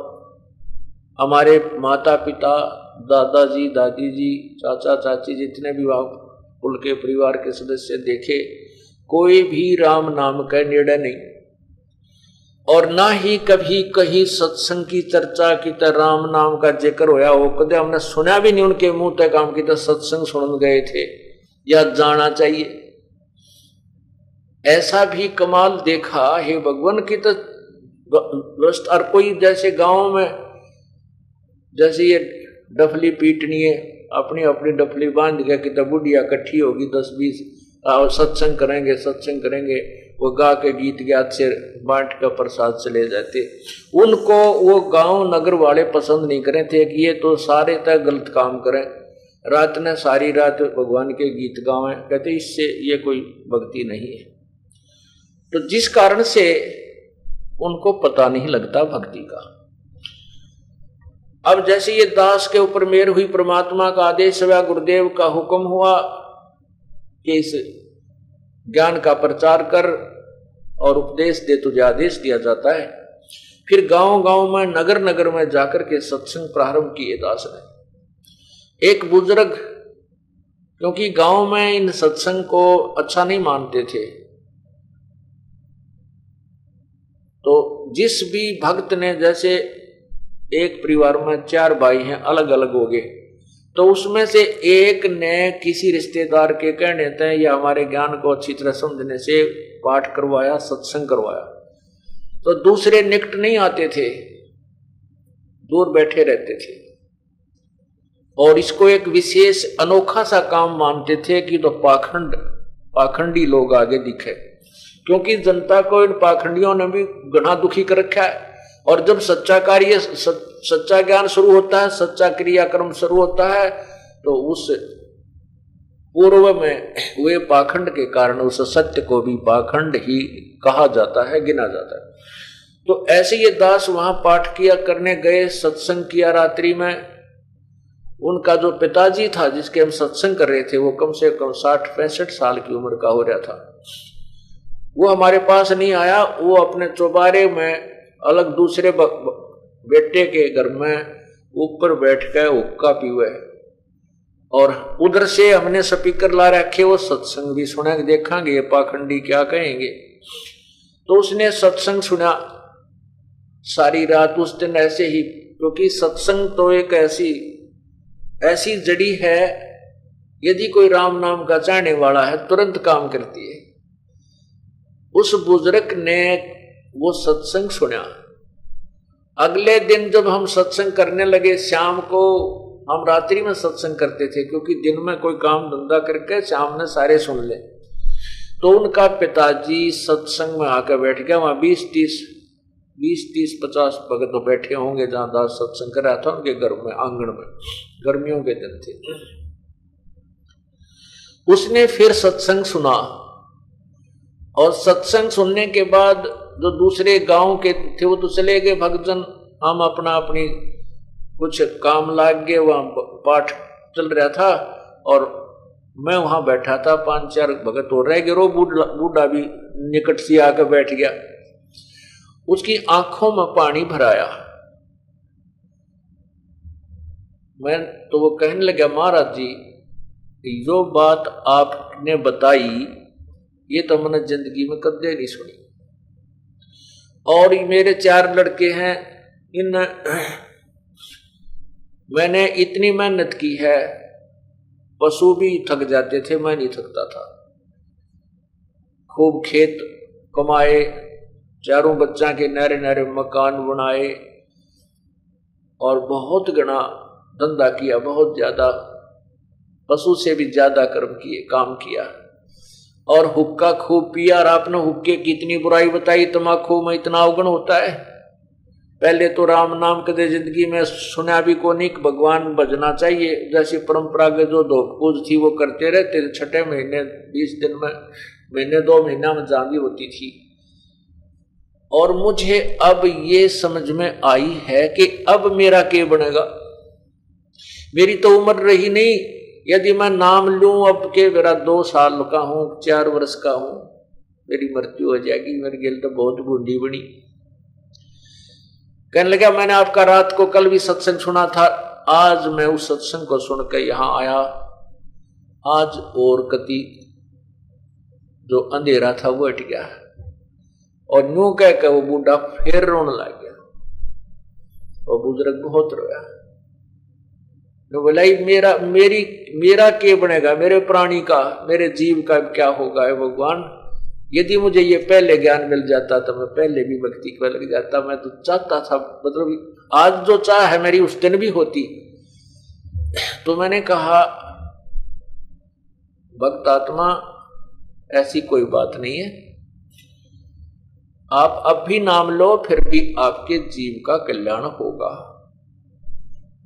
हमारे माता पिता, दादाजी, दादी जी, चाचा चाची, जितने भी कुल के परिवार के सदस्य देखे, कोई भी राम नाम का निर्णय नहीं, और ना ही कभी कहीं सत्संग की चर्चा की तरह राम नाम का जिक्र होया हो। कदे हमने सुना भी नहीं उनके मुंह तक काम की तरह सत्संग सुन गए थे या जाना चाहिए। ऐसा भी कमाल देखा हे भगवान की तो और कोई जैसे गांव में जैसे ये डफली पीटनी है, अपनी अपनी डफली बांध के कि बुढ़िया इकट्ठी होगी 10-20 सत्संग करेंगे वो गा के गीत ज्ञात से बांट कर प्रसाद चले जाते। उनको वो गांव नगर वाले पसंद नहीं करे थे कि ये तो सारे तक गलत काम करें, रात ने सारी रात भगवान के गीत गावें, कहते इससे ये कोई भक्ति नहीं है। तो जिस कारण से उनको पता नहीं लगता भक्ति का। अब जैसे ये दास के ऊपर मेहर हुई, परमात्मा का आदेश हुआ, गुरुदेव का हुक्म हुआ कि इस ज्ञान का प्रचार कर और उपदेश दे, तुझे आदेश दिया जाता है। फिर गांव गांव में नगर नगर में जाकर के सत्संग प्रारंभ किए दास ने। एक बुजुर्ग, क्योंकि गांव में इन सत्संग को अच्छा नहीं मानते थे, तो जिस भी भक्त ने, जैसे एक परिवार में 4 भाई हैं, अलग अलग हो गए, तो उसमें से एक ने किसी रिश्तेदार के कहने तय या हमारे ज्ञान को अच्छी तरह समझने से पाठ करवाया, सत्संग करवाया, तो दूसरे निकट नहीं आते थे, दूर बैठे रहते थे और इसको एक विशेष अनोखा सा काम मानते थे कि तो पाखंडी लोग आगे दिखे, क्योंकि जनता को इन पाखंडियों ने भी घना दुखी कर रखा है। और जब सच्चा कार्य, सच्चा ज्ञान शुरू होता है, सच्चा क्रियाक्रम शुरू होता है, तो उस पूर्व में हुए पाखंड के कारण उस सत्य को भी पाखंड ही कहा जाता है, गिना जाता है। तो ऐसे ये दास वहां पाठ किया करने गए, सत्संग किया रात्रि में। उनका जो पिताजी था जिसके हम सत्संग कर रहे थे, वो कम से कम 60-65 साल की उम्र का हो रहा था। वो हमारे पास नहीं आया, वो अपने चौबारे में अलग दूसरे बेटे के घर में ऊपर बैठ कर हुक्का पीवे, और उधर से हमने स्पीकर ला रखे, वो सत्संग भी सुना, देखेंगे ये पाखंडी क्या कहेंगे। तो उसने सत्संग सुना सारी रात उस दिन ऐसे ही, क्योंकि सत्संग तो एक ऐसी जड़ी है, यदि कोई राम नाम का चाहने वाला है तुरंत काम करती है। उस बुजुर्ग ने वो सत्संग सुना। अगले दिन जब हम सत्संग करने लगे, शाम को, हम रात्रि में सत्संग करते थे क्योंकि दिन में कोई काम धंधा करके शाम में सारे सुन ले, तो उनका पिताजी सत्संग में आकर बैठ गया। वहां 20-30-50 भगत तो बैठे होंगे जहां दास सत्संग कर रहा था, उनके घर में, आंगन में, गर्मियों के दिन थे। उसने फिर सत्संग सुना, और सत्संग सुनने के बाद जो दूसरे गांव के थे वो तो चले गए भक्तजन, हम अपनी कुछ काम लाग गए, वहां पाठ चल रहा था और मैं वहां बैठा था। 5-4 भगत हो रह गए, रो बूढ़ा भी निकट से आकर बैठ गया। उसकी आंखों में पानी भराया। मैं तो वो कहने लगा, महाराज जी जो बात आपने बताई ये तो मैंने जिंदगी में कदे नहीं सुनी, और मेरे 4 लड़के हैं, इन मैंने इतनी मेहनत की है, पशु भी थक जाते थे, मैं नहीं थकता था। खूब खेत कमाए, 4 बच्चा के नरे नरे मकान बनाए और बहुत घना धंधा किया, बहुत ज्यादा, पशु से भी ज्यादा काम किया, और हुक्का खूब पिया। और आपने हुक्के की इतनी बुराई बताई, तम्बाकू में इतना अवगुण होता है। पहले तो राम नाम कदे जिंदगी में सुना भी को नहीं, भगवान भजना चाहिए, जैसी परंपरा के जो धोख पूज थी वो करते रहते थे। 6 महीने 20 दिन में, महीने 2 महीना में जांदी होती थी। और मुझे अब ये समझ में आई है कि अब मेरा क्या बनेगा। मेरी तो उम्र रही नहीं, यदि मैं नाम लूं अब के मेरा 2 साल का हूं, 4 वर्ष का हूं, मेरी मृत्यु हो जाएगी। मेरी गिल तो बहुत बूढ़ी बनी। कहने लगा, मैंने आपका रात को कल भी सत्संग सुना था, आज मैं उस सत्संग को सुनकर यहां आया। आज और कति जो अंधेरा था वो हट गया, और यूं कहकर वो बूढ़ा फिर रोने लग गया। और बुजुर्ग बहुत रोया। तो बोला, मेरा क्या बनेगा, मेरे प्राणी का, मेरे जीव का क्या होगा है भगवान। यदि मुझे ये पहले ज्ञान मिल जाता तो मैं पहले भी भक्ति पर लग जाता। मैं तो चाहता था, मतलब आज जो चाह है मेरी उस दिन भी होती। तो मैंने कहा भक्त आत्मा ऐसी कोई बात नहीं है, आप अब भी नाम लो फिर भी आपके जीव का कल्याण होगा।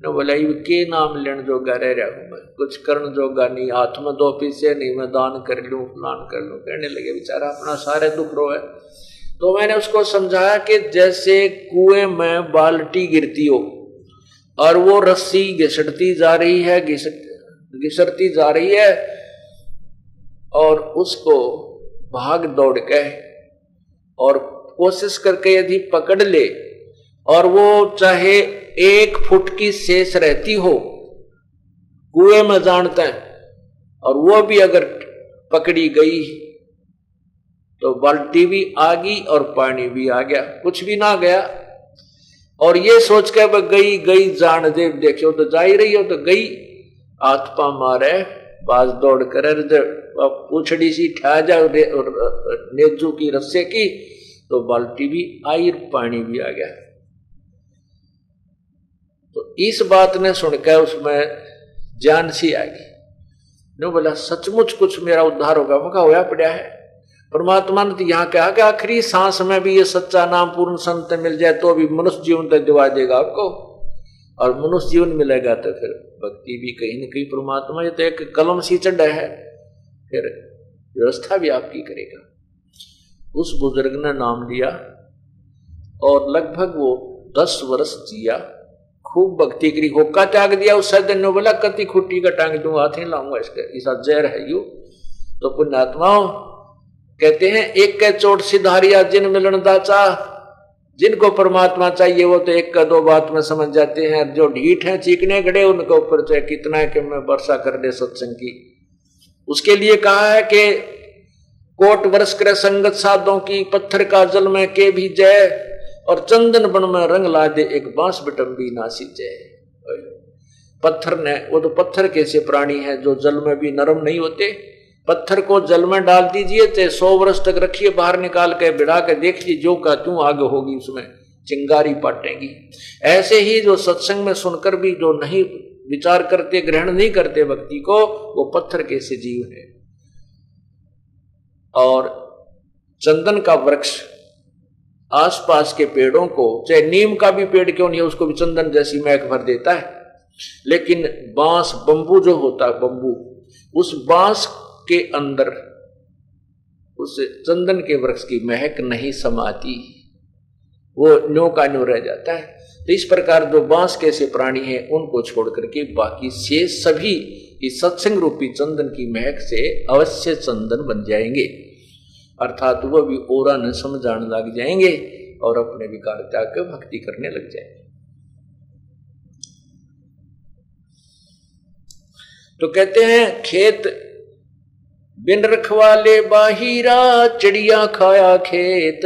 न बोला के नाम लेने जोगा रह रहा हूं मैं, कुछ करने जोगा नहीं, हाथ में 2 पैसे नहीं, मैं दान कर लूं फलान कर लूं। कहने लगे बेचारा अपना सारे दुख रो है। तो मैंने उसको समझाया कि जैसे कुएं में बाल्टी गिरती हो और वो रस्सी घिसटती जा रही है, घिसटती जा रही है, और उसको भाग दौड़ के और कोशिश करके यदि पकड़ ले और वो चाहे 1 फुट की शेष रहती हो कुएं में जानते हैं, और वो भी अगर पकड़ी गई तो बाल्टी भी आ गई और पानी भी आ गया, कुछ भी ना गया। और ये सोच के गई गई जान दे, देखो तो जा ही रही हो तो गई, हाथ पा मारे बाज दौड़ कर पूछड़ी सी ठा जा नेजू की रस्से की, तो बाल्टी भी आई पानी भी आ गया। तो इस बात ने सुनकर उसमें जान सी आ गई। नो बोला सचमुच कुछ मेरा उद्धार होगा। मैं होया पड़ा है। परमात्मा ने यहाँ कहा कि आखिरी सांस में भी ये सच्चा नाम पूर्ण संत मिल जाए तो भी मनुष्य जीवन तक दिवा देगा आपको, और मनुष्य जीवन मिलेगा तो फिर भक्ति भी कहीं न कहीं परमात्मा, ये तो एक कलम सी चढ़ा है, फिर व्यवस्था भी आपकी करेगा। उस बुजुर्ग ने नाम लिया और लगभग वो 10 वर्ष जिया, खूब भक्ति करी, होका त्याग दिया। उस दिन ने बोला कति खुट्टी का टांग दूं, हाथ ही लाऊंगा इसके, ऐसा जहर है यू। तो पुण्यात्माओं कहते हैं एक के चोट सिधारिया जिन मिलन दाचा, जिनको परमात्मा चाहिए वो तो 1 का 2 बात में समझ जाते हैं। जो ढीठ हैं चीकने गड़े उनके ऊपर चाहे कितना है कि मैं वर्षा कर दे सत्संग की। उसके लिए कहा है कि कोट वर्ष करे संगत साधों की, पत्थर का जल में के भी जय, और चंदन बन में रंग ला दे एक बांस बिटम्बी नासी जय। पत्थर ने, वो तो पत्थर कैसे प्राणी है जो जल में भी नरम नहीं होते। पत्थर को जल में डाल दीजिए, चाहे 100 वर्ष तक रखिए, बाहर निकाल के बिड़ा के देखिए, जो का त्यों आगे होगी, उसमें चिंगारी पाटेगी। ऐसे ही जो सत्संग में सुनकर भी जो नहीं विचार करते, ग्रहण नहीं करते भक्ति को, वो पत्थर कैसे जीव है। और चंदन का वृक्ष आसपास के पेड़ों को, चाहे नीम का भी पेड़ क्यों नहीं है, उसको भी चंदन जैसी महक भर देता है। लेकिन बांस, बंबू जो होता है, बंबू, उस बांस के अंदर उस चंदन के वृक्ष की महक नहीं समाती, वो न्यो का न्यो रह जाता है। तो इस प्रकार जो बांस के ऐसे प्राणी हैं उनको छोड़ करके बाकी शेष सभी इस सत्संग रूपी चंदन की महक से अवश्य चंदन बन जाएंगे, अर्थात वह भी ओरा न समझाने लग जाएंगे और अपने विकार त्याग कर भक्ति करने लग जाएंगे। तो कहते हैं खेत बिन रखवाले बाहिरा, चिड़िया खाया खेत,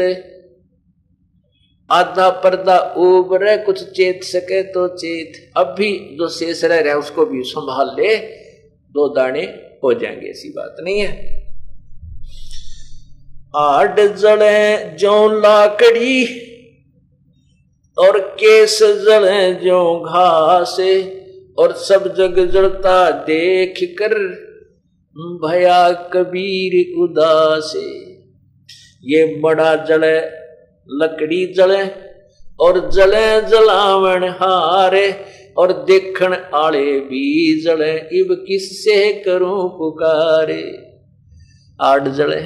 आधा पर्दा उबरे कुछ चेत सके तो चेत। अब भी जो शेष रह रहा है उसको भी संभाल ले, 2 दाने हो जाएंगे, ऐसी बात नहीं है। आड जड़े जो लाकड़ी और केस जड़े जो घास, और सब जग जड़ता देख कर भया कबीर उदास। ये बड़ा जले लकड़ी जले और जले जलावन हारे, और देखण आले भी जले इब किससे करूं पुकारे। आड़ जले,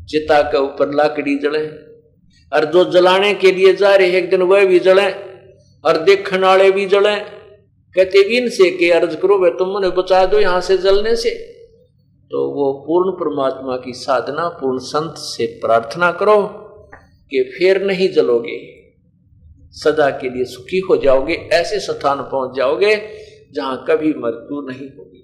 चिता के ऊपर लाकड़ी जले, और जो जलाने के लिए जा रहे एक दिन वह भी जले, और देखण आले भी जले। कहते भी इनसे के अर्ज करो वे तुम मुझे बचा दो यहां से जलने से। तो वो पूर्ण परमात्मा की साधना, पूर्ण संत से प्रार्थना करो कि फिर नहीं जलोगे, सदा के लिए सुखी हो जाओगे, ऐसे स्थान पहुंच जाओगे जहां कभी मृत्यु नहीं होगी।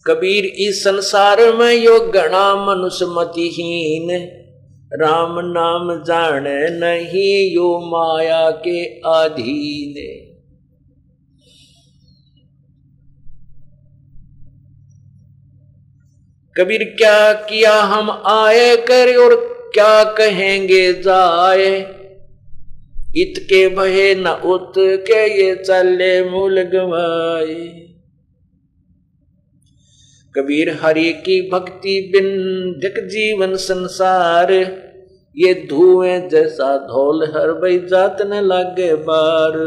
कबीर इस संसार में यो गणा मनुष्य मतिहीन, राम नाम जाने नहीं यो माया के अधीन। कबीर क्या किया हम आए कर और क्या कहेंगे जाए, इत के भये न उत के ये चले मूल गवाए। कबीर हरि की भक्ति बिन जग जीवन संसार, ये धुएं जैसा धौल हर भई जात न लागे बार।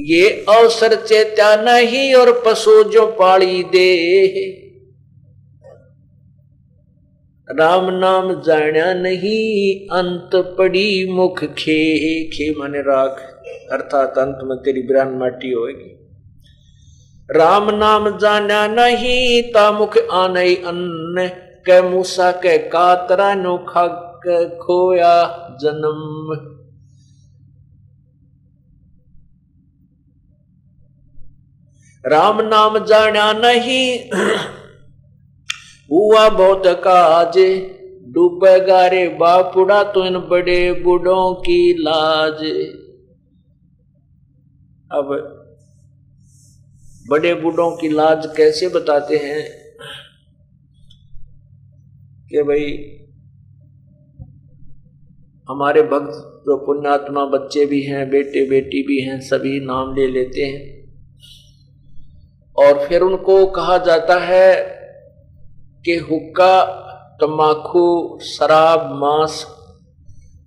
ये अवसर चेत्या नहीं और पशु जो पाली दे, राम नाम जाना नहीं अंत पड़ी मुख खे। खे माने राख, अर्थात अंत में तेरी बिरान माटी होगी। राम नाम जाना नहीं ता मुख आने अन्न, कै मूसा कै कातरा नो खाक खोया जन्म। राम नाम जाना नहीं हुआ बहुत काज, डूबेगा रे बापुड़ा तो इन बड़े बूढ़ों की लाज। अब बड़े बूढ़ों की लाज कैसे बताते हैं कि भाई हमारे भक्त जो पुण्यात्मा बच्चे भी हैं, बेटे बेटी भी हैं, सभी नाम ले लेते हैं और फिर उनको कहा जाता है कि हुक्का, तम्बाकू, शराब, मांस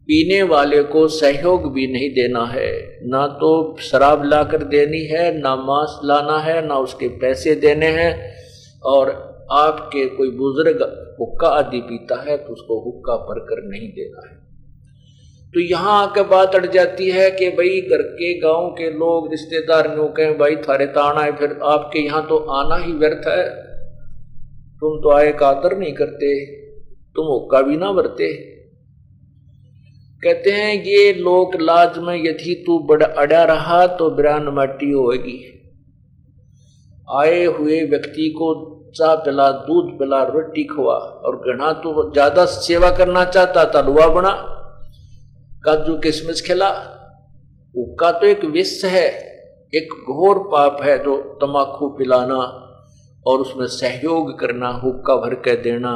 पीने वाले को सहयोग भी नहीं देना है। ना तो शराब लाकर देनी है, ना मांस लाना है, ना उसके पैसे देने हैं। और आपके कोई बुजुर्ग हुक्का आदि पीता है तो उसको हुक्का भरकर नहीं देना है। तो यहाँ आके बात अड़ जाती है कि भाई घर के गांव के लोग रिश्तेदार नो कहें भाई थारे तो आना है, फिर आपके यहाँ तो आना ही व्यर्थ है, तुम तो आए कातर नहीं करते, तुम हुक्का भी ना भरते। कहते हैं ये लोक लाज में यदि तू बड़ा अड़ा रहा तो बिरान माटी होगी। आए हुए व्यक्ति को चाय पिला, दूध पिला, रोटी खवा, और घना तो ज्यादा सेवा करना चाहता था हलवा बना, काजू किशमिश खिला। हुक्का तो एक विष है, एक घोर पाप है जो तम्बाकू पिलाना और उसमें सहयोग करना, हुक्का भर के देना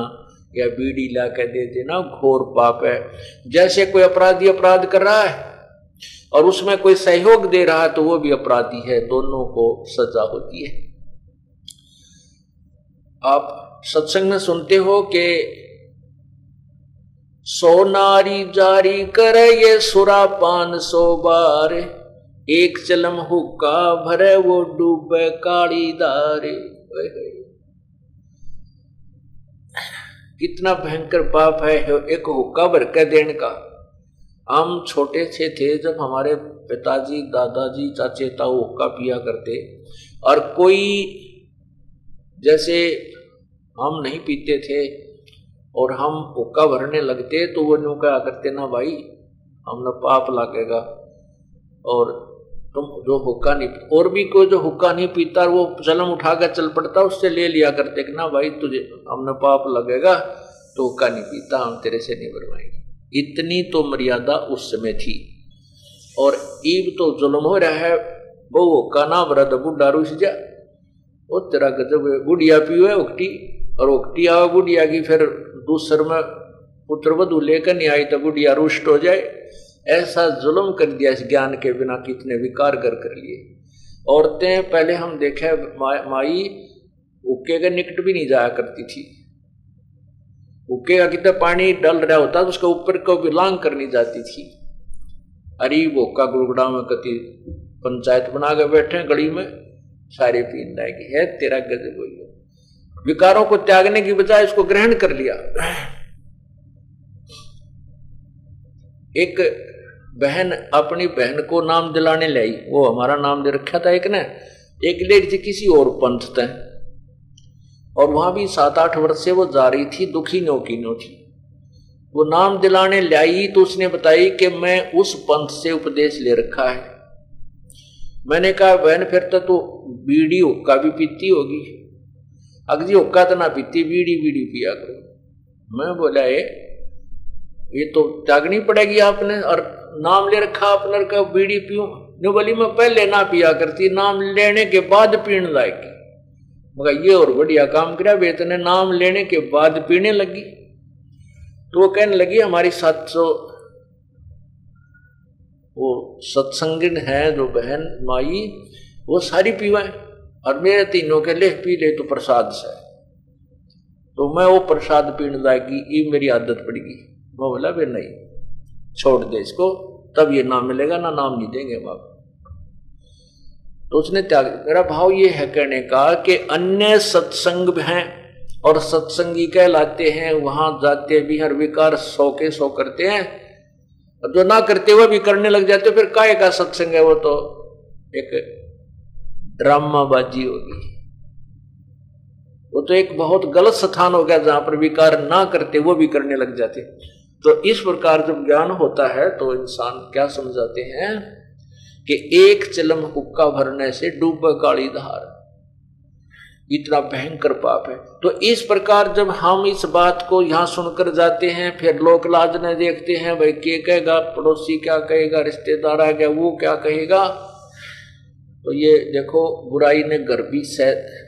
या बीड़ी ला के दे देना, घोर पाप है। जैसे कोई अपराधी अपराध कर रहा है और उसमें कोई सहयोग दे रहा है तो वो भी अपराधी है, दोनों को सजा होती है। आप सत्संग में सुनते हो कि 100 नारी जारी करे ये सुरा 500 बार, एक चलम हुक्का भरे वो डूबे काली दारे। कितना भयंकर पाप है एक हुक्का भर के देने का। हम छोटे से थे जब हमारे पिताजी, दादाजी, चाचे ताऊ हुक्का पिया करते, और कोई जैसे हम नहीं पीते थे और हम हुक्का भरने लगते तो वो न्यू कहा करते ना भाई हमने पाप लगेगा, और तुम जो हुक्का नहीं, और भी कोई जो हुक्का नहीं पीता वो चलम उठा कर चल पड़ता, उससे ले लिया करते कि ना भाई तुझे हमने पाप लगेगा तो हुक्का नहीं पीता, हम तेरे से नहीं भरवाएंगे। इतनी तो मर्यादा उस समय थी। और ईब तो जुल्म हो रहा है, वो हुक्का ना भरा तो बुढ़ा रुस जा, वो तेरा गजब बुढ़िया पियो उकटी, और उकटी आवे बुढ़िया की, फिर दूसर में पुत्र वधु लेकर नहीं आई तो बुढ़िया रुष्ट हो जाए। ऐसा जुल्म कर दिया इस ज्ञान के बिना, कितने विकार कर लिए। औरतें पहले हम देखे माई उक्के के निकट भी नहीं जाया करती थी, उक्के का कितना पानी डल रहा होता तो उसके ऊपर को भी लांग करनी जाती थी। अरे भोका गुड़गुड़ा में कति पंचायत बना के बैठे गली में, सारे पीन जाएगी है तेरा गजब हो गया। विकारों को त्यागने की बजाय इसको ग्रहण कर लिया। एक बहन अपनी बहन को नाम दिलाने लाई, वो हमारा नाम दे रखा था एक ने, एक ले थी किसी और पंथ तय, और वहां भी 7-8 वर्ष से वो जा रही थी, दुखी नो थी। वो नाम दिलाने लाई तो उसने बताई कि मैं उस पंथ से उपदेश ले रखा है। मैंने कहा बहन फिर तो तू बीड़ी हुक्का भी पीती होगी। अगजी हुक्का तो ना पीती, बीड़ी पिया करो। मैं बोला ये तो त्यागनी पड़ेगी आपने, और नाम ले रखा आपने का बीड़ी पीऊं, नो बोली मैं पहले ना पिया करती, नाम लेने के बाद पीने लायकी। मगर ये और बढ़िया काम किया, बेतने नाम लेने के बाद पीने लगी। तो वो कहने लगी हमारी 700 वो सत्संगिन है जो बहन माई, वो सारी पीवा है और मेरे तीनों के ले पी ले तो प्रसाद से। तो मैं वो प्रसाद पीने लागी, ये मेरी आदत पड़ गई। मैं बोला वे नहीं, छोड़ दे इसको, तब ये नाम मिलेगा ना, नाम नहीं देंगे बाप। तो उसने त्याग। मेरा भाव ये है कहने का कि अन्य सत्संग हैं और सत्संगी कहलाते हैं, वहां जाते भी हर विकार 100 के 100 करते हैं, और जो ना करते हुए भी करने लग जाते, फिर काहे का सत्संग है? वो तो एक ड्रामाबाजी होगी, वो तो एक बहुत गलत स्थान हो गया जहां पर विकार ना करते वो भी करने लग जाते। तो इस प्रकार जब ज्ञान होता है तो इंसान क्या समझाते हैं कि एक चिलम हुक्का भरने से डूबे काली धार, इतना भयंकर पाप है। तो इस प्रकार जब हम इस बात को यहां सुनकर जाते हैं, फिर लोक लाज ने देखते हैं, भाई क्या कहेगा, पड़ोसी क्या कहेगा, रिश्तेदार आ गया वो क्या कहेगा। तो ये देखो बुराई ने घर भी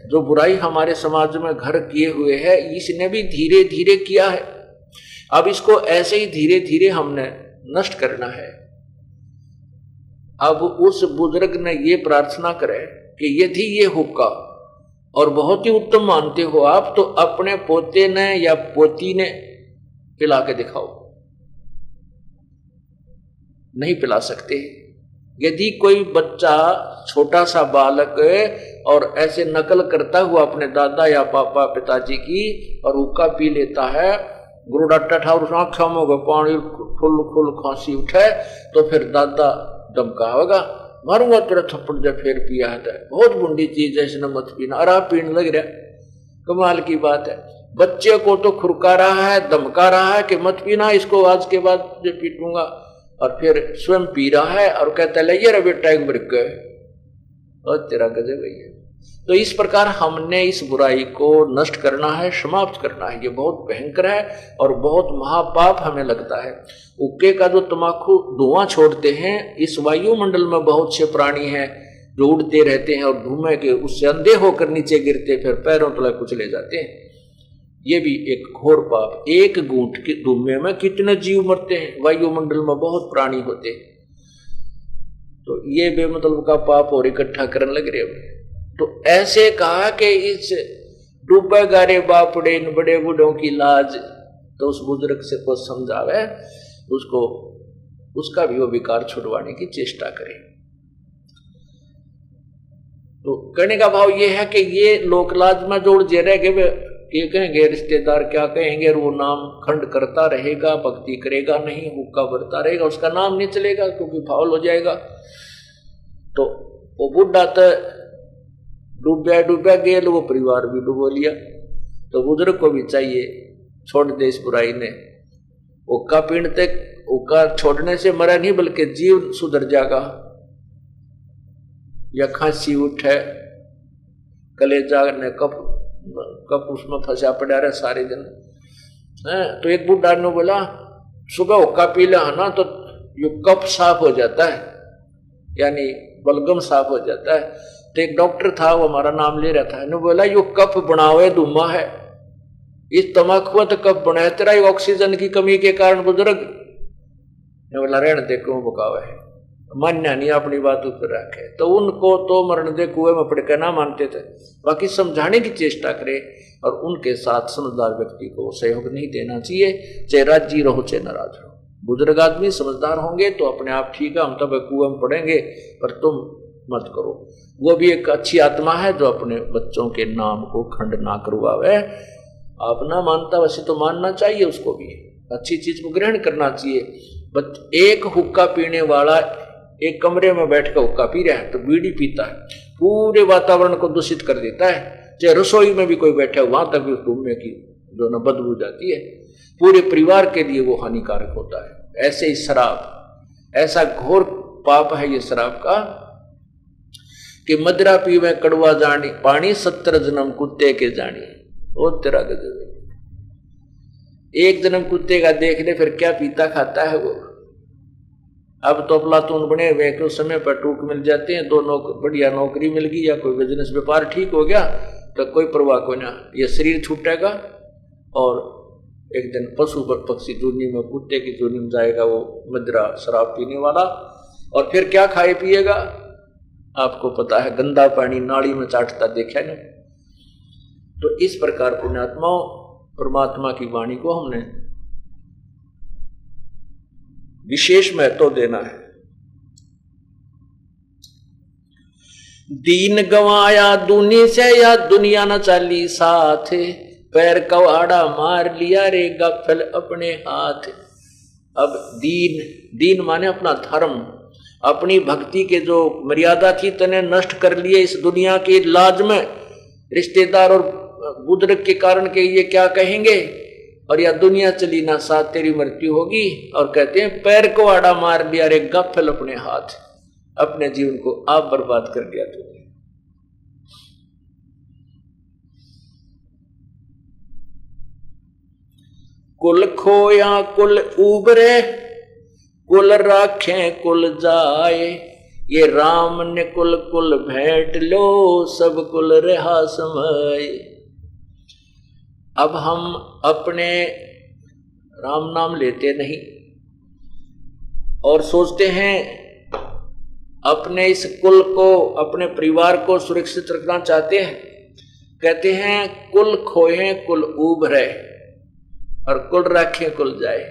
जो बुराई हमारे समाज में घर किए हुए है, इसने भी धीरे धीरे किया है। अब इसको ऐसे ही धीरे धीरे हमने नष्ट करना है। अब उस बुजुर्ग ने ये प्रार्थना करे कि यदि ये हुक्का और बहुत ही उत्तम मानते हो आप, तो अपने पोते ने या पोती ने पिला के दिखाओ। नहीं पिला सकते। यदि कोई बच्चा छोटा सा बालक और ऐसे नकल करता हुआ अपने दादा या पापा पिताजी की और हुक्का पी लेता है, गुरुडा टठा और आंखों में पानी फुल फुल खांसी उठे, तो फिर दादा धमका होगा, मारूंगा तेरा थप्पड़ जब फिर पिया है, बहुत बुंडी चीज है, इसने मत पीना। और आप पीने लग रहा। कमाल की बात है। बच्चे को तो खुरका रहा है, धमका रहा है कि मत पीना, इसको आज के बाद जो पीटूंगा, और फिर स्वयं पी रहा है और कहता है ये रे बेटा एक ब्रिक है, और तेरा गजब है। तो इस प्रकार हमने इस बुराई को नष्ट करना है, समाप्त करना है। ये बहुत भयंकर है और बहुत महापाप हमें लगता है। हुक्के का जो तमाकू धुआं छोड़ते हैं, इस वायुमंडल में बहुत से प्राणी हैं जो उड़ते रहते हैं और धुएं के उससे अंधे होकर नीचे गिरते, फिर पैरों तले कुचले जाते हैं। ये भी एक घोर पाप। एक घूंट के धुएं में कितने जीव मरते हैं, वायुमंडल में बहुत प्राणी होते हैं। तो ये बेमतलब का पाप और इकट्ठा करने लग रहे। तो ऐसे कहा कि इस डूबे गारे बापड़े इन बड़े बूढ़ों की लाज, तो उस बुजुर्ग से को समझावे, उसको उसका भी वो विकार छुड़वाने की चेष्टा करे। तो कहने का भाव ये है कि ये लोकलाज में जोड़ जे रह गए, ये कहेंगे रिश्तेदार क्या कहेंगे, वो नाम खंड करता रहेगा, भक्ति करेगा नहीं, हुक्का भरता रहेगा, उसका नाम नहीं चलेगा क्योंकि फाउल हो जाएगा। तो वो बुढ़ा तो डूबा गेल, वो परिवार भी डुबो लिया। तो बुजुर्ग को भी चाहिए छोड़ दे इस बुराई ने। हुक्का पीने तक, हुक्का छोड़ने से मरा नहीं बल्कि जीव सुधर जाएगा। या खांसी उठे, कलेजा ने कप उसमें फंसा पड़ा रहे सारे दिन। तो एक बुढ़ा ने बोला सुबह हुक्का पी ले ना तो ये कप साफ हो जाता है, यानी बलगम साफ हो जाता है। तो एक डॉक्टर था, वो हमारा नाम ले रहा था, ने बोला यो कप बनावे धुमा है, इस तमाकू तो कप बनाए तेरा ऑक्सीजन की कमी के कारण बुजुर्ग। ने बोला रहने दे क्यों बकावे है, मान्या नहीं अपनी बात ऊपर रखे। तो उनको तो मरण दे कुएं में पड़ के ना मानते थे, बाकी समझाने की चेष्टा करे। और उनके साथ समझदार व्यक्ति को सहयोग नहीं देना चाहिए, चाहे राजी रहो चाहे नाराज रहो। बुजुर्ग आदमी समझदार होंगे तो अपने आप ठीक है, हम तब कुएं में पड़ेंगे, पर तुम मत करो। वो भी एक अच्छी आत्मा है जो अपने बच्चों के नाम को खंड ना करवावे। आप ना मानता वैसे तो मानना चाहिए, उसको भी अच्छी चीज को ग्रहण करना चाहिए। एक हुक्का पीने वाला एक कमरे में बैठ कर हुक्का पी रहा है तो बीड़ी पीता है, पूरे वातावरण को दूषित कर देता है। चाहे रसोई में भी कोई बैठा है वहां तक भी धुएं की जो न बदबू जाती है, पूरे परिवार के लिए वो हानिकारक होता है। ऐसे ही शराब, ऐसा घोर पाप है ये शराब का कि मदरा पीवे कड़वा जानी, पानी 70 जन्म कुत्ते के जानी। वो तेरा गजब है। एक जन्म कुत्ते का देख ले, फिर क्या पीता खाता है वो। अब तो प्लाटून बने हुए कि उस समय पर टूक मिल जाते हैं, दो बढ़िया नौकरी मिल गई या कोई बिजनेस व्यापार ठीक हो गया तो कोई परवाह को ना, ये शरीर छूटेगा और एक दिन पशु पक्षी दुनिया में, कुत्ते की दुनिया में जाएगा वो मदिरा शराब पीने वाला, और फिर क्या खाए पिएगा आपको पता है, गंदा पानी नाली में चाटता देखा ना। तो इस प्रकार पुण्यात्माओं परमात्मा की वाणी को हमने विशेष महत्व देना है। दीन गवाया दुनी से या दुनिया न चाली साथ, पैर कवाड़ा मार लिया रे गफल अपने हाथ। अब दीन माने अपना धर्म, अपनी भक्ति के जो मर्यादा थी तने नष्ट कर लिए इस दुनिया की लाज में, रिश्तेदार और बुजुर्ग के कारण के ये क्या कहेंगे, और या दुनिया चली ना साथ तेरी मृत्यु होगी। और कहते हैं पैर को आड़ा मार लिया रे गफल अपने हाथ, अपने जीवन को आप बर्बाद कर दिया तूने। कुल खोया कुल उबरे, कुल राखे कुल जाए, ये राम ने कुल कुल भेंट लो, सब कुल रहा समाए। अब हम अपने राम नाम लेते नहीं और सोचते हैं अपने इस कुल को, अपने परिवार को सुरक्षित रखना चाहते हैं। कहते हैं कुल खोए कुल उभरे और कुल राखे कुल जाए।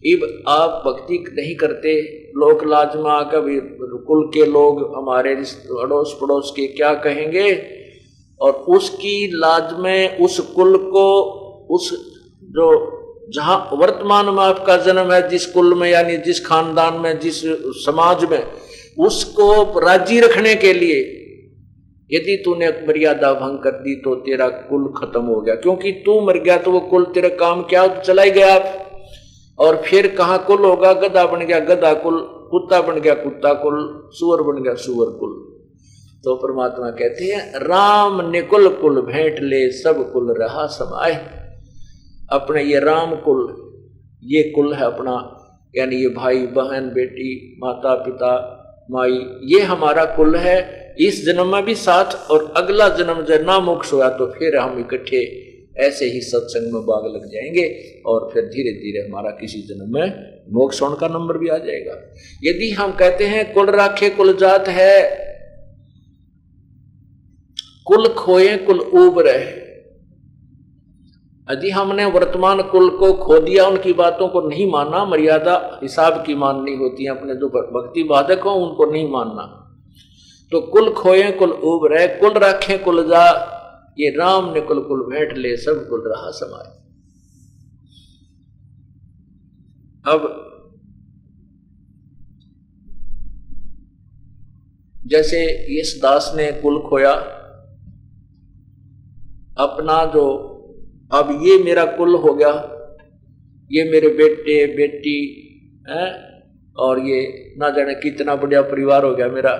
अब आप भक्ति नहीं करते, लोक लाज में आकर भी कुल के लोग हमारे अड़ोस पड़ोस के क्या कहेंगे, और उसकी लाज में उस कुल को, उस जो जहां वर्तमान में आपका जन्म है जिस कुल में यानी जिस खानदान में जिस समाज में, उसको राजी रखने के लिए यदि तूने मर्यादा भंग कर दी तो तेरा कुल खत्म हो गया, क्योंकि तू मर गया तो वो कुल तेरा काम क्या चला ही गया। और फिर कहां कुल होगा, गधा बन गया गधा कुल, कुत्ता बन गया कुत्ता कुल, सुअर बन गया सुअर कुल। तो परमात्मा कहते हैं राम ने कुल कुल भेंट ले, सब कुल रहा समाए। अपने ये राम कुल, ये कुल है अपना, यानी ये भाई बहन बेटी माता पिता माई, ये हमारा कुल है। इस जन्म में भी साथ, और अगला जन्म जब ना मोक्ष हुआ तो फिर हम इकट्ठे ऐसे ही सत्संग में बाग लग जाएंगे, और फिर धीरे धीरे हमारा किसी जन्म में मोक्ष होने का नंबर भी आ जाएगा। यदि हम कहते हैं कुल राखे कुल जात है, कुल खोए कुल उबरे, यदि हमने वर्तमान कुल को खो दिया, उनकी बातों को नहीं माना, मर्यादा हिसाब की माननी होती है, अपने जो भक्ति बाधक हो उनको नहीं मानना, तो कुल खोए कुल उबरे, कुल राखे कुल जा, ये राम ने कुल कुल भेंट ले, सब कुल रहा समाए। अब जैसे इस दास ने कुल खोया अपना, जो अब ये मेरा कुल हो गया, ये मेरे बेटे बेटी है, और ये ना जाने कितना बढ़िया परिवार हो गया मेरा।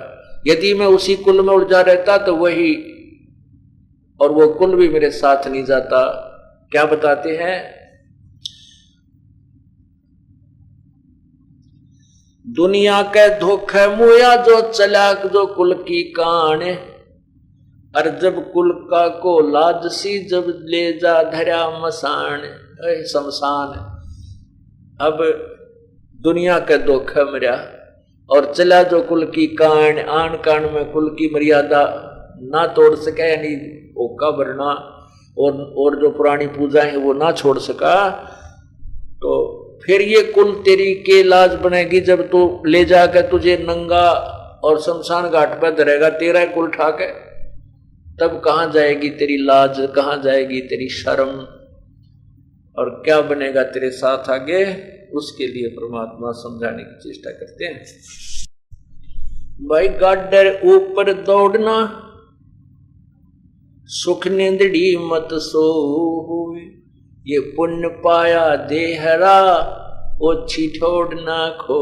यदि मैं उसी कुल में उलझा रहता तो वही, और वो कुल भी मेरे साथ नहीं जाता। क्या बताते हैं, दुनिया के धोखे मुया जो चलाक जो कुल की कान, और जब कुल का को लाज सी जब ले जा धरा मसान शमशान। अब दुनिया के धोखे मरिया और चला जो कुल की कान, आन कान में कुल की मर्यादा ना तोड़ सके, यानी ओका भरना और जो पुरानी पूजा है वो ना छोड़ सका, तो फिर ये कुल तेरी के लाज बनेगी जब तू ले जाकर तुझे नंगा और शमशान घाट पर धरेगा तेरा कुल ठाके। तब कहां जाएगी तेरी लाज, कहां जाएगी तेरी शर्म, और क्या बनेगा तेरे साथ आगे। उसके लिए परमात्मा समझाने की चेष्टा करते हैं। भाई गाडर ऊपर दौड़ना, सुख निंदड़ी मत सो, ये पुण्य पाया देहरा, ओछी ठोड़ ना खो।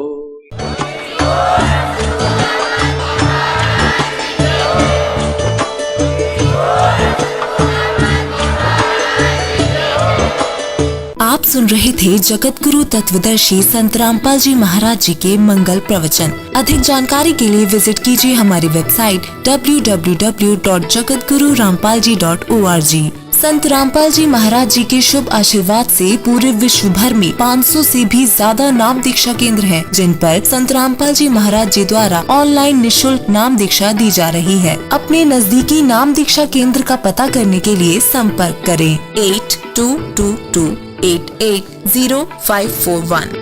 आप सुन रहे थे जगत गुरु तत्वदर्शी संत रामपाल जी महाराज जी के मंगल प्रवचन। अधिक जानकारी के लिए विजिट कीजिए हमारी वेबसाइट www.jagatgururampalji.org। संत रामपाल जी महाराज जी के शुभ आशीर्वाद से पूरे विश्व भर में 500 से भी ज्यादा नाम दीक्षा केंद्र हैं, जिन पर संत रामपाल जी महाराज जी द्वारा ऑनलाइन निशुल्क नाम दीक्षा दी जा रही है। अपने नजदीकी नाम दीक्षा केंद्र का पता करने के लिए संपर्क करें 8222880541।